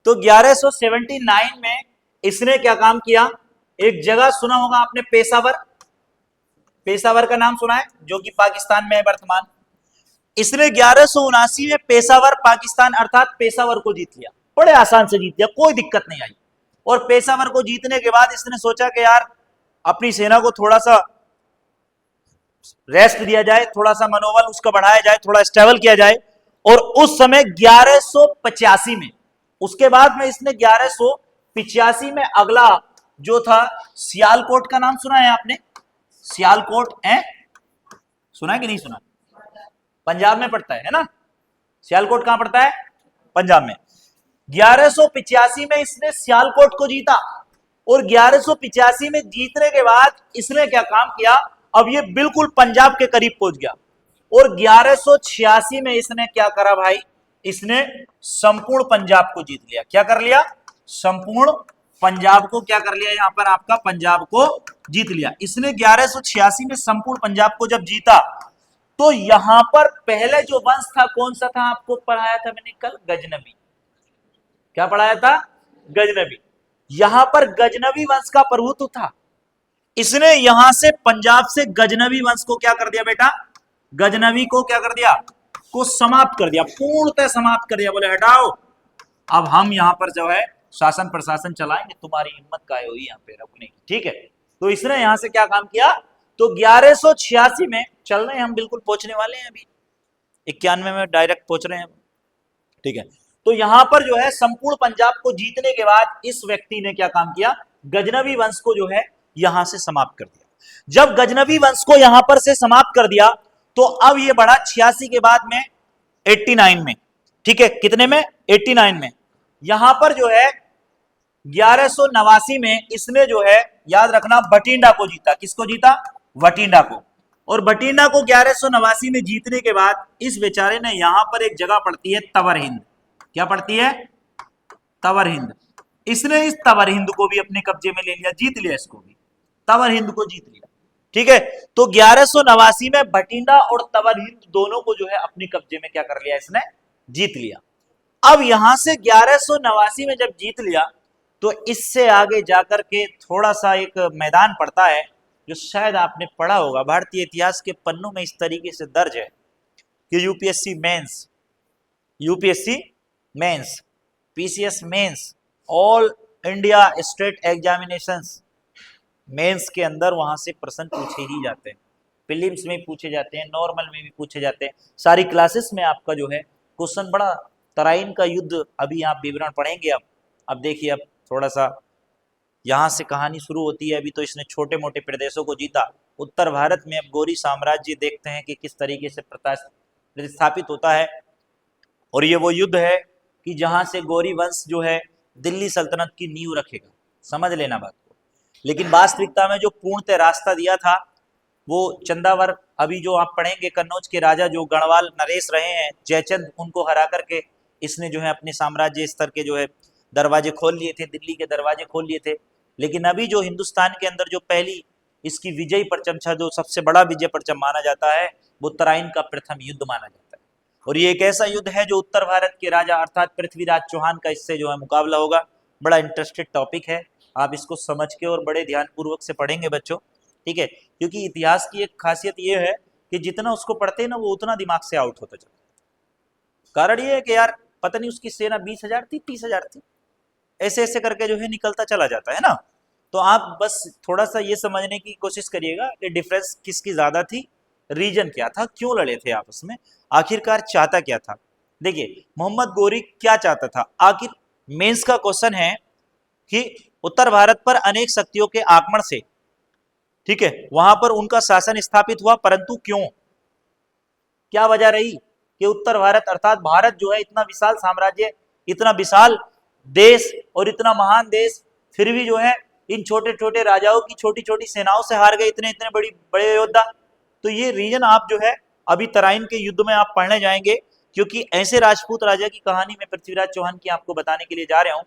तो 1179 में इसने क्या काम किया? एक जगह सुना होगा आपने, पेशावर। पेशावर का नाम सुना है, जो कि पाकिस्तान में है वर्तमान। इसने 1179 में पेशावर, पाकिस्तान अर्थात पेशावर को जीत लिया, बड़े आसान से जीत लिया, कोई दिक्कत नहीं आई। और पेशावर को जीतने के बाद इसने सोचा कि यार अपनी सेना को थोड़ा सा रेस्ट दिया जाए, थोड़ा सा मनोबल उसका बढ़ाया जाए, थोड़ा स्टेबल किया जाए। और उस समय 1185 में, उसके बाद में इसने 1185 में अगला जो था, सियालकोट का नाम सुना है आपने? सियालकोट है, सुना है कि नहीं सुना? पंजाब में पड़ता है ना? सियालकोट कहां पड़ता है? पंजाब में। 1185 में इसने सियालकोट को जीता, और 1185 में जीतने के बाद इसने क्या काम किया? अब ये बिल्कुल पंजाब के करीब पहुंच गया। और 1186 में इसने क्या करा भाई? इसने संपूर्ण पंजाब को जीत लिया। क्या कर लिया? संपूर्ण पंजाब को क्या कर लिया? यहां पर आपका पंजाब को जीत लिया इसने। 1186 में संपूर्ण पंजाब को जब जीता, तो यहां पर पहले जो वंश था कौन सा था? आपको पढ़ाया था मैंने कल, गजनवी। क्या पढ़ाया था? गजनवी। यहां पर गजनवी वंश का प्रभुत्व था। इसने यहां से पंजाब से गजनवी वंश को क्या कर दिया बेटा? गजनवी को क्या कर दिया? को समाप्त कर दिया, पूर्णतः समाप्त कर दिया। बोले हटाओ, अब हम यहां पर जो है शासन प्रशासन चलाएंगे, तुम्हारी हिम्मत का हुई यहां पे रुकने की, ठीक है। तो इसने यहां से क्या काम किया? तो 1186 में चल रहे हैं हम, बिल्कुल पहुंचने वाले हैं अभी, 91 में डायरेक्ट पहुंच रहे हैं, ठीक है। तो यहां पर जो है संपूर्ण पंजाब को जीतने के बाद इस व्यक्ति ने क्या काम किया? गजनवी वंश को जो है यहां से समाप्त कर दिया। जब गजनवी वंश को यहां पर से समाप्त कर दिया, तो अब ये बढ़ा 86 के बाद में 89 में, ठीक है। कितने में? 89 में। यहां पर जो है 1189 में इसने जो है, याद रखना, बठिंडा को जीता। किसको जीता? बठिंडा को। और बठिंडा को 1189 में जीतने के बाद इस बेचारे ने यहां पर एक जगह पड़ती है तवर हिंद। क्या पड़ती है? तवर हिंद। इसने इस तवर हिंद को भी अपने कब्जे में ले लिया, जीत लिया इसको भी, तवर हिंद को जीत लिया, ठीक है। तो 1189 में बठिंडा और तवर हिंद दोनों को जो है अपने कब्जे में क्या कर लिया? इसने जीत लिया। अब यहां से 1189 में जब जीत लिया, तो इससे आगे जाकर के थोड़ा सा एक मैदान पड़ता है, जो शायद आपने पढ़ा होगा, भारतीय इतिहास के पन्नों में इस तरीके से दर्ज है कि UPSC mains, PCS mains, all India state examinations mains के अंदर वहां से प्रश्न पूछे ही जाते हैं, प्रीलिम्स में पूछे जाते हैं, नॉर्मल में भी पूछे जाते हैं, सारी क्लासेस में आपका जो है क्वेश्चन। बड़ा तराइन का युद्ध, अभी आप विवरण पढ़ेंगे। अब देखिए, अब थोड़ा सा यहाँ से कहानी शुरू होती है। अभी तो इसने छोटे मोटे प्रदेशों को जीता। उत्तर भारत में अब गौरी साम्राज्य देखते हैं कि किस तरीके से प्रतिस्थापित होता है। और ये वो युद्ध है कि जहाँ से गौरी वंश जो है दिल्ली सल्तनत की नींव रखेगा, समझ लेना बात को। लेकिन वास्तविकता में जो पूर्णतः रास्ता दिया था वो चंदावर, अभी जो आप पढ़ेंगे, कन्नौज के राजा जो गढ़वाल नरेश रहे हैं, जयचंद, उनको हरा करके इसने जो है अपने साम्राज्य स्तर के जो है दरवाजे खोल लिए थे, दिल्ली के दरवाजे खोल लिए थे। लेकिन अभी जो हिंदुस्तान के अंदर जो पहली इसकी विजय परचम था, जो सबसे बड़ा विजय परचम माना जाता है, वो तराइन का प्रथम युद्ध माना जाता है। और ये एक ऐसा युद्ध है जो उत्तर भारत के राजा अर्थात पृथ्वीराज चौहान का इससे जो है मुकाबला होगा। बड़ा इंटरेस्टेड टॉपिक है, आप इसको समझ के और बड़े ध्यानपूर्वक से पढ़ेंगे बच्चों, ठीक है। क्योंकि इतिहास की एक खासियत ये है कि जितना उसको पढ़ते हैं ना, वो उतना दिमाग से आउट होता चलता है। कारण ये है कि यार पता नहीं उसकी सेना 20,000 थी, 30,000 थी, ऐसे ऐसे करके जो है निकलता चला जाता है ना। तो आप बस थोड़ा सा ये समझने की कोशिश करिएगा कि डिफरेंस किसकी ज्यादा थी, रीजन क्या था, क्यों लड़े थे आपस में, आखिरकार चाहता क्या था। देखिए, मोहम्मद गोरी क्या चाहता था आखिर? मेंस का क्वेश्चन है कि उत्तर भारत पर अनेक शक्तियों के आक्रमण से, ठीक है, वहां पर उनका शासन स्थापित हुआ, परंतु क्यों? क्या वजह रही कि उत्तर भारत अर्थात भारत जो है इतना विशाल साम्राज्य, इतना विशाल देश और इतना महान देश, फिर भी जो है इन छोटे छोटे राजाओं की छोटी छोटी सेनाओं से हार गए, इतने इतने बड़े योद्धा। तो ये रीजन आप जो है अभी तराइन के युद्ध में आप पढ़ने जाएंगे, क्योंकि ऐसे राजपूत राजा की कहानी मैं पृथ्वीराज चौहान की आपको बताने के लिए जा रहा हूं,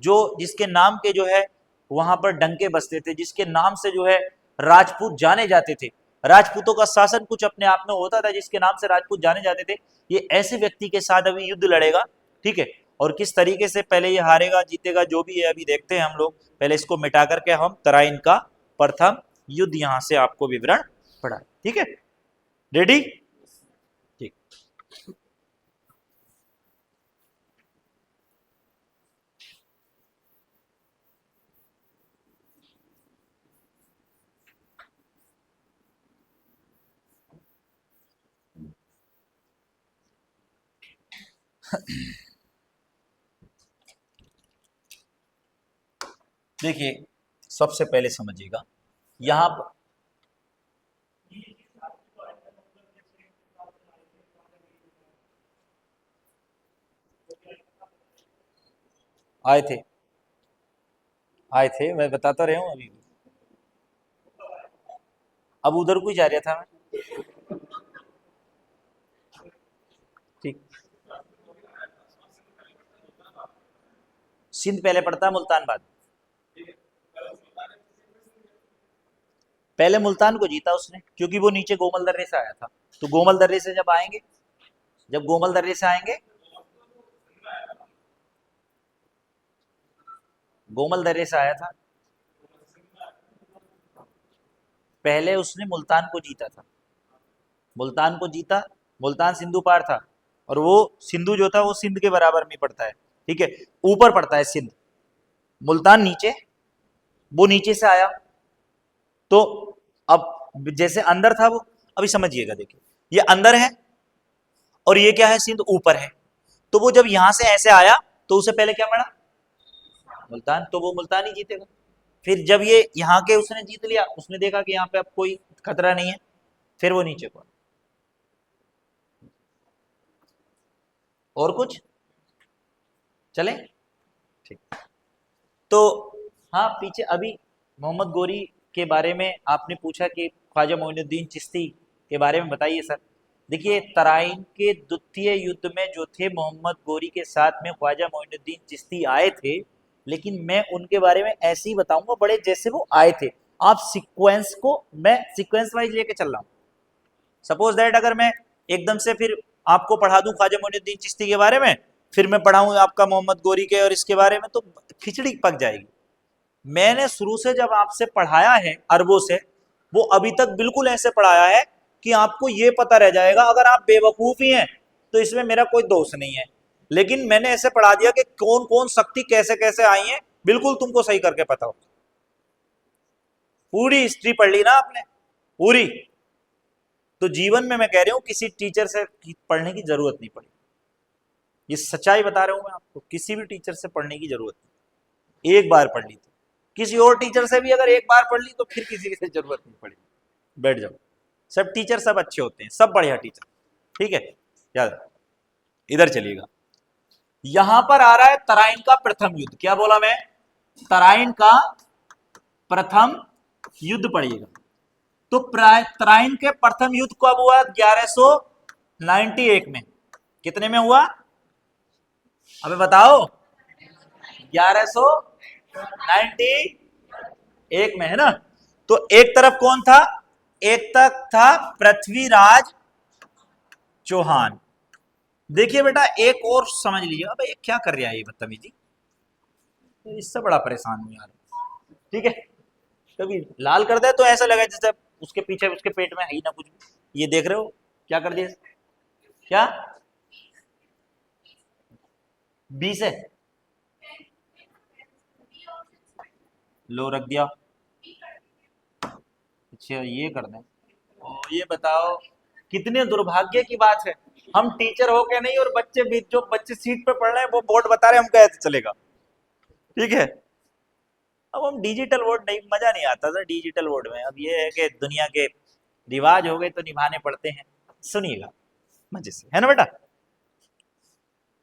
जो जिसके नाम के जो है वहां पर डंके बजते थे, जिसके नाम से जो है राजपूत जाने जाते थे। राजपूतों का शासन कुछ अपने आप में होता था, जिसके नाम से राजपूत जाने जाते थे। ये ऐसे व्यक्ति के साथ अभी युद्ध लड़ेगा, ठीक है। और किस तरीके से पहले ये हारेगा जीतेगा जो भी है अभी देखते हैं हम लोग। पहले इसको मिटा करके हम तराइन का प्रथम युद्ध यहां से आपको विवरण पढ़ा, ठीक है। रेडी, ठीक। देखिए, सबसे पहले समझिएगा यहां पर आए थे, आए थे, मैं बताता रहा हूं अभी। अब उधर को ही जा रहा था मैं, ठीक। सिंध पहले पड़ता है, मुल्तान बाद। पहले मुल्तान को जीता उसने, क्योंकि वो नीचे गोमल दर्रे से आया था। तो गोमल दर्रे से जब आएंगे, जब गोमल दर्रे से आएंगे, गोमल दर्रे से आया था, पहले उसने मुल्तान को जीता था। मुल्तान को जीता, मुल्तान सिंधु पार था, और वो सिंधु जो था वो सिंध के बराबर में पड़ता है, ठीक है, ऊपर पड़ता है सिंध, मुल्तान नीचे, वो नीचे से आया। तो अब जैसे अंदर था वो, अभी समझिएगा, देखिए ये अंदर है और ये क्या है, सिंध ऊपर है। तो वो जब यहां से ऐसे आया तो उसे पहले क्या पड़ा, मुल्तान, तो वो मुल्तान ही जीतेगा। फिर जब ये यहाँ के उसने जीत लिया, उसने देखा कि यहाँ पे अब कोई खतरा नहीं है, फिर वो नीचे को। और कुछ चले, ठीक। तो हाँ, पीछे अभी मोहम्मद गोरी के बारे में आपने पूछा कि ख्वाजा मोइनुद्दीन चिश्ती के बारे में बताइए सर। देखिए, तराइन के द्वितीय युद्ध में जो थे मोहम्मद गोरी के साथ में ख्वाजा मोइनुद्दीन चिश्ती आए थे, लेकिन मैं उनके बारे में ऐसे ही बताऊंगा बड़े जैसे वो आए थे। आप सीक्वेंस को, मैं सीक्वेंस वाइज लेके चल रहा हूँ। सपोज दैट अगर मैं एकदम से फिर आपको पढ़ा दूं ख्वाजा मोइनुद्दीन चिश्ती के बारे में, फिर मैं पढ़ाऊं आपका मोहम्मद गोरी के और इसके बारे में, तो खिचड़ी पक जाएगी। मैंने शुरू से जब आपसे पढ़ाया है अरबों से, वो अभी तक बिल्कुल ऐसे पढ़ाया है कि आपको ये पता रह जाएगा। अगर आप बेवकूफ ही हैं तो इसमें मेरा कोई दोष नहीं है, लेकिन मैंने ऐसे पढ़ा दिया कि कौन कौन शक्ति कैसे कैसे आई है, बिल्कुल तुमको सही करके पता हो। पूरी हिस्ट्री पढ़ ली ना आपने, पूरी। तो जीवन में मैं कह रहा हूं किसी टीचर से पढ़ने की जरूरत नहीं पड़ी, ये सच्चाई बता रहा हूं मैं आपको, किसी भी टीचर से पढ़ने की जरूरत नहीं। एक बार पढ़ ली थी, किसी और टीचर से भी अगर एक बार पढ़ ली तो फिर किसी की जरूरत नहीं पड़ेगी। बैठ जाओ, सब टीचर सब अच्छे होते हैं, सब बढ़िया टीचर, ठीक है। याद, इधर चलिएगा। यहां पर आ रहा है तराइन का प्रथम युद्ध, क्या बोला मैं, तराइन का प्रथम युद्ध पढ़िएगा। तो तराइन के प्रथम युद्ध कब हुआ, 1191 में। कितने में हुआ, अबे बताओ, 1191 में, है ना। तो एक तरफ कौन था, एक तरफ था पृथ्वीराज चौहान। देखिए बेटा, एक और समझ लीजिएगा, भाई ये क्या कर रहा है ये बदतमीजी, इससे बड़ा परेशान हूं यार, ठीक है। कभी लाल कर दे तो ऐसा लगा जैसे उसके पीछे उसके पेट में है ही ना कुछ भी। ये देख रहे हो क्या कर दिया, क्या 20 है, लो रख दिया, अच्छा ये कर दें। ये बताओ कितने दुर्भाग्य की बात है, हम टीचर हो के नहीं, और बच्चे भी, जो बच्चे सीट पे पढ़ रहे हैं वो बोर्ड बता रहे हैं, हम कैसे चलेगा, ठीक है। अब हम डिजिटल बोर्ड नहीं, मजा नहीं आता था डिजिटल बोर्ड में। अब ये है कि दुनिया के रिवाज हो गए तो निभाने पड़ते हैं। सुनिएगा मजे से, है ना बेटा।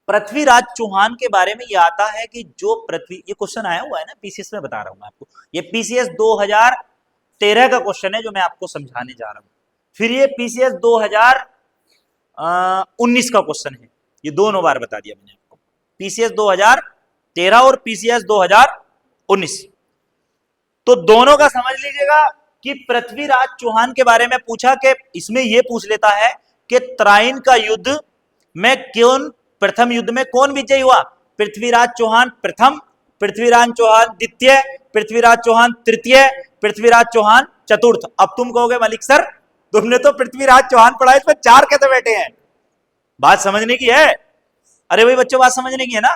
पृथ्वीराज चौहान के बारे में ये आता है कि जो पृथ्वी, ये क्वेश्चन आया हुआ है ना पीसीएस में, बता रहा हूं मैं आपको, ये पीसीएस 2013 का क्वेश्चन है जो मैं आपको समझाने जा रहा हूं। फिर ये पीसीएस 2000 19 का क्वेश्चन है, ये दोनों बार बता दिया मैंने आपको, पीसीएस 2013 और पीसीएस 2019। तो दोनों का समझ लीजिएगा कि पृथ्वीराज चौहान के बारे में पूछा कि इसमें यह पूछ लेता है कि तराइन का युद्ध में प्रथम युद्ध में कौन विजयी हुआ? पृथ्वीराज चौहान प्रथम, पृथ्वीराज चौहान द्वितीय, पृथ्वीराज चौहान तृतीय, पृथ्वीराज चौहान चतुर्थ। अब तुम कहोगे मलिक सर तुमने तो पृथ्वीराज चौहान पढ़ा, इसमें 4 कैसे बैठे हैं? बात समझने की है, अरे भाई बच्चों बात समझने की है ना,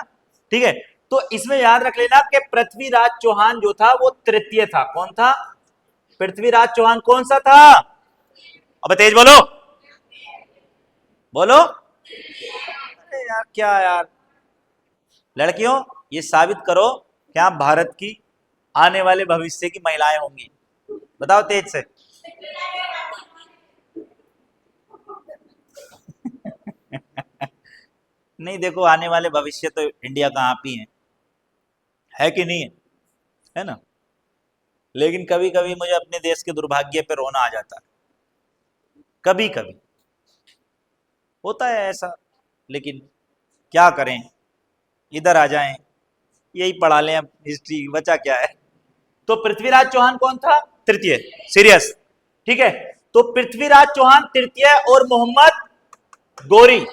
ठीक है। तो इसमें याद रख लेना कि पृथ्वीराज चौहान जो था वो तृतीय था। कौन था? पृथ्वीराज चौहान कौन सा था? अब तेज बोलो, बोलो। अरे यार क्या यार, लड़कियों ये साबित करो कि आप भारत की आने वाले भविष्य की महिलाएं होंगी। बताओ तेज से। नहीं देखो, आने वाले भविष्य तो इंडिया का आप ही है कि नहीं है ना। लेकिन कभी कभी मुझे अपने देश के दुर्भाग्य पे रोना आ जाता है, कभी कभी होता है ऐसा, लेकिन क्या करें, इधर आ जाएं, यही पढ़ा लें अब हिस्ट्री, बचा क्या है। तो पृथ्वीराज चौहान कौन था? तृतीय। सीरियस, ठीक है। तो पृथ्वीराज चौहान तृतीय और मोहम्मद गोरी,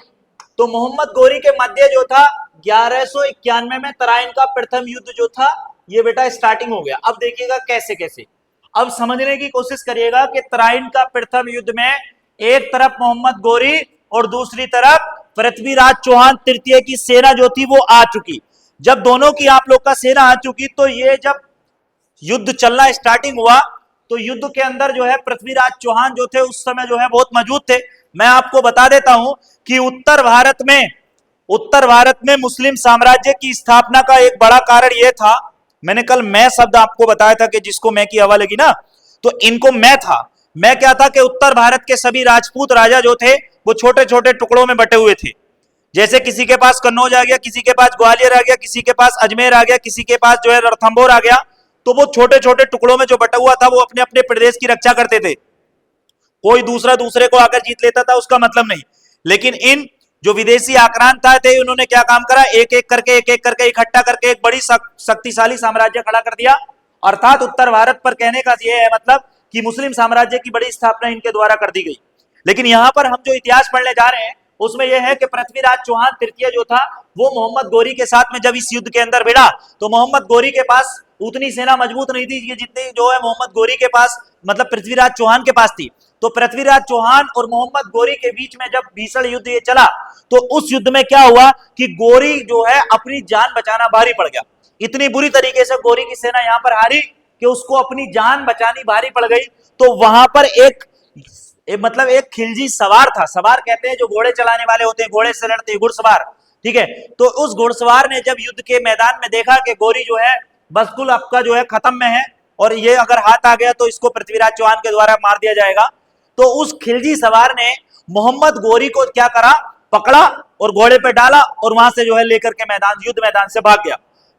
तो मोहम्मद गोरी के मध्य जो था 1191 में तराइन का प्रथम युद्ध जो था ये बेटा स्टार्टिंग हो गया। अब देखिएगा कैसे कैसे, अब समझने की कोशिश करिएगा कि तराइन का प्रथम युद्ध में एक तरफ मोहम्मद गोरी और दूसरी तरफ पृथ्वीराज चौहान तृतीय की सेना जो थी वो आ चुकी। जब दोनों की आप लोग का सेना आ चुकी तो ये जब युद्ध चलना स्टार्टिंग हुआ तो युद्ध के अंदर जो है पृथ्वीराज चौहान जो थे उस समय जो है बहुत मजबूत थे। मैं आपको बता देता हूं कि उत्तर भारत में मुस्लिम साम्राज्य की स्थापना का एक बड़ा कारण यह था, मैंने कल मैं शब्द आपको बताया था कि जिसको मैं की हवा लगी ना, तो इनको मैं था। मैं क्या था कि उत्तर भारत के सभी राजपूत राजा जो थे वो छोटे छोटे टुकड़ों में बटे हुए थे। जैसे किसी के पास कन्नौज आ गया, किसी के पास ग्वालियर आ गया, किसी के पास अजमेर आ गया, किसी के पास जो है रणथंभौर आ गया, तो वो छोटे छोटे टुकड़ों में जो बटा हुआ था वो अपने अपने प्रदेश की रक्षा करते थे। कोई दूसरा दूसरे को आकर जीत लेता था उसका मतलब नहीं। लेकिन इन जो विदेशी आक्रांता थे उन्होंने क्या काम करा, एक एक करके इकट्ठा करके एक बड़ी शक्तिशाली साम्राज्य खड़ा कर दिया। अर्थात उत्तर भारत पर कहने का यह है मतलब कि मुस्लिम साम्राज्य की बड़ी स्थापना इनके द्वारा कर दी गई। लेकिन यहां पर हम जो इतिहास पढ़ने जा रहे हैं उसमें यह है कि पृथ्वीराज चौहान तृतीय जो था वो मोहम्मद गोरी के साथ में जब इस युद्ध के अंदर भिड़ा तो मोहम्मद गोरी के पास उतनी सेना मजबूत नहीं थी जितनी जो है मोहम्मद गोरी के पास मतलब पृथ्वीराज चौहान के पास थी। तो पृथ्वीराज चौहान और मोहम्मद गोरी के बीच में जब भीषण युद्ध ये चला तो उस युद्ध में क्या हुआ कि गोरी जो है अपनी जान बचाना भारी पड़ गया। इतनी बुरी तरीके से गोरी की सेना यहां पर हारी कि उसको अपनी जान बचानी भारी पड़ गई। तो वहां पर मतलब एक खिलजी सवार था, सवार कहते हैं जो घोड़े चलाने वाले होते हैं, घोड़े से लड़ते हैं, घुड़सवार, ठीक है। तो उस घुड़सवार ने जब युद्ध के मैदान में देखा कि गोरी जो है बसकुल आपका जो है खत्म में है और ये अगर हाथ आ गया तो इसको पृथ्वीराज चौहान के द्वारा मार दिया जाएगा, तो उस खिलजी सवार ने मोहम्मद गोरी को क्या करा, पकड़ा और घोड़े पे डाला और वहां से जो है लेकर के युद्ध मैदान से भाग गया।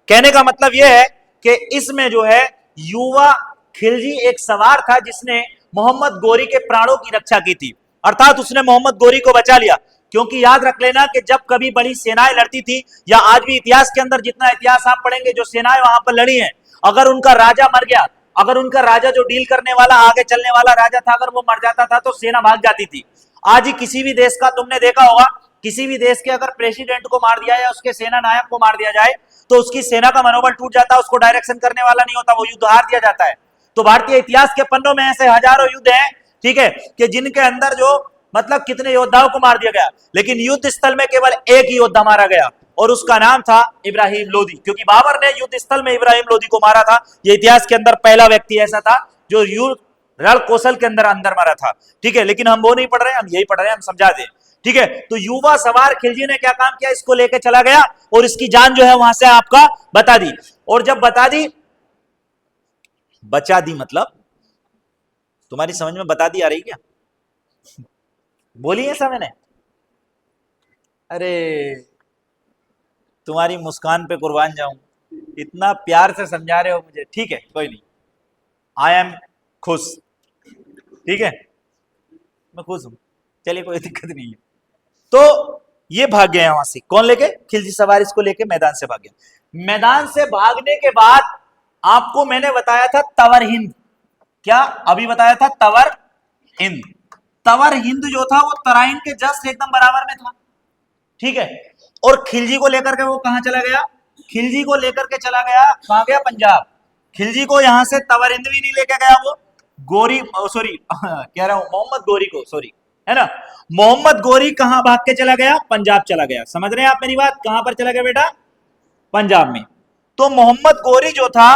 कहने का मतलब यह है कि इसमें जो है युवा खिलजी एक सवार था जिसने मोहम्मद गोरी के प्राणों की रक्षा की थी, अर्थात उसने मोहम्मद गोरी को बचा लिया। क्योंकि याद रख लेना कि जब कभी बड़ी सेनाएं लड़ती थी या आज भी इतिहास के अंदर जितना इतिहास आप पढ़ेंगे जो सेनाएं वहां पर लड़ी हैं, अगर उनका राजा मर गया, अगर उनका राजा जो डील करने वाला आगे चलने वाला राजा था अगर वो मर जाता था तो सेना भाग जाती थी। आज ही किसी भी देश का तुमने देखा होगा, किसी भी देश के अगर प्रेसिडेंट को मार दिया या उसके सेना नायक को मार दिया जाए तो उसकी सेना का मनोबल टूट जाता है, उसको डायरेक्शन करने वाला नहीं होता, वो युद्ध हार दिया जाता है। तो भारतीय इतिहास के पन्नों में ऐसे हजारों युद्ध हैं, ठीक है, कि जिनके अंदर जो मतलब कितने योद्धाओं को मार दिया गया, लेकिन युद्ध स्थल में केवल एक ही योद्धा मारा गया और उसका नाम था इब्राहिम लोदी। क्योंकि बाबर ने युद्ध स्थल में इब्राहिम लोदी को मारा था, ये इतिहास के अंदर पहला व्यक्ति ऐसा था जो युद्ध रण कौशल के अंदर मारा था, ठीक है। लेकिन हम वो नहीं पढ़ रहे हैं, हम यही पढ़ रहे हैं, हम समझा दें, ठीक है। तो युवा सवार खिलजी ने क्या काम किया, इसको लेकर चला गया और इसकी जान जो है वहां से आपका बता दी। और जब बता दी, बचा दी मतलब तुम्हारी समझ में बता दी आ रही क्या? बोली ऐसा मैंने? अरे तुम्हारी मुस्कान पे कुर्बान जाऊं, इतना प्यार से समझा रहे हो मुझे, ठीक है कोई नहीं, आई एम खुश, ठीक है मैं खुश हूं, चलिए कोई दिक्कत नहीं है। तो ये भाग गया वहां से, कौन लेके? खिलजी सवार इसको लेके मैदान से भाग गया। मैदान से भागने के बाद आपको मैंने बताया था तवर हिंद, क्या अभी बताया था? तवर हिंद। तवर हिंद जो था वो तराइन के जस्ट एकदम बराबर में था, ठीक है। और खिलजी को लेकर के वो कहां चला गया? खिलजी को लेकर के चला गया, कहां गया? पंजाब। खिलजी को यहां से तवर हिंद भी नहीं लेके गया, वो गोरी, सॉरी कह रहा हूं मोहम्मद गोरी को, सॉरी, है ना। मोहम्मद गोरी कहां भाग के चला गया? पंजाब चला गया। समझ रहे हैं आप मेरी बात? कहां पर चला गया बेटा? पंजाब में। तो मोहम्मद गोरी जो था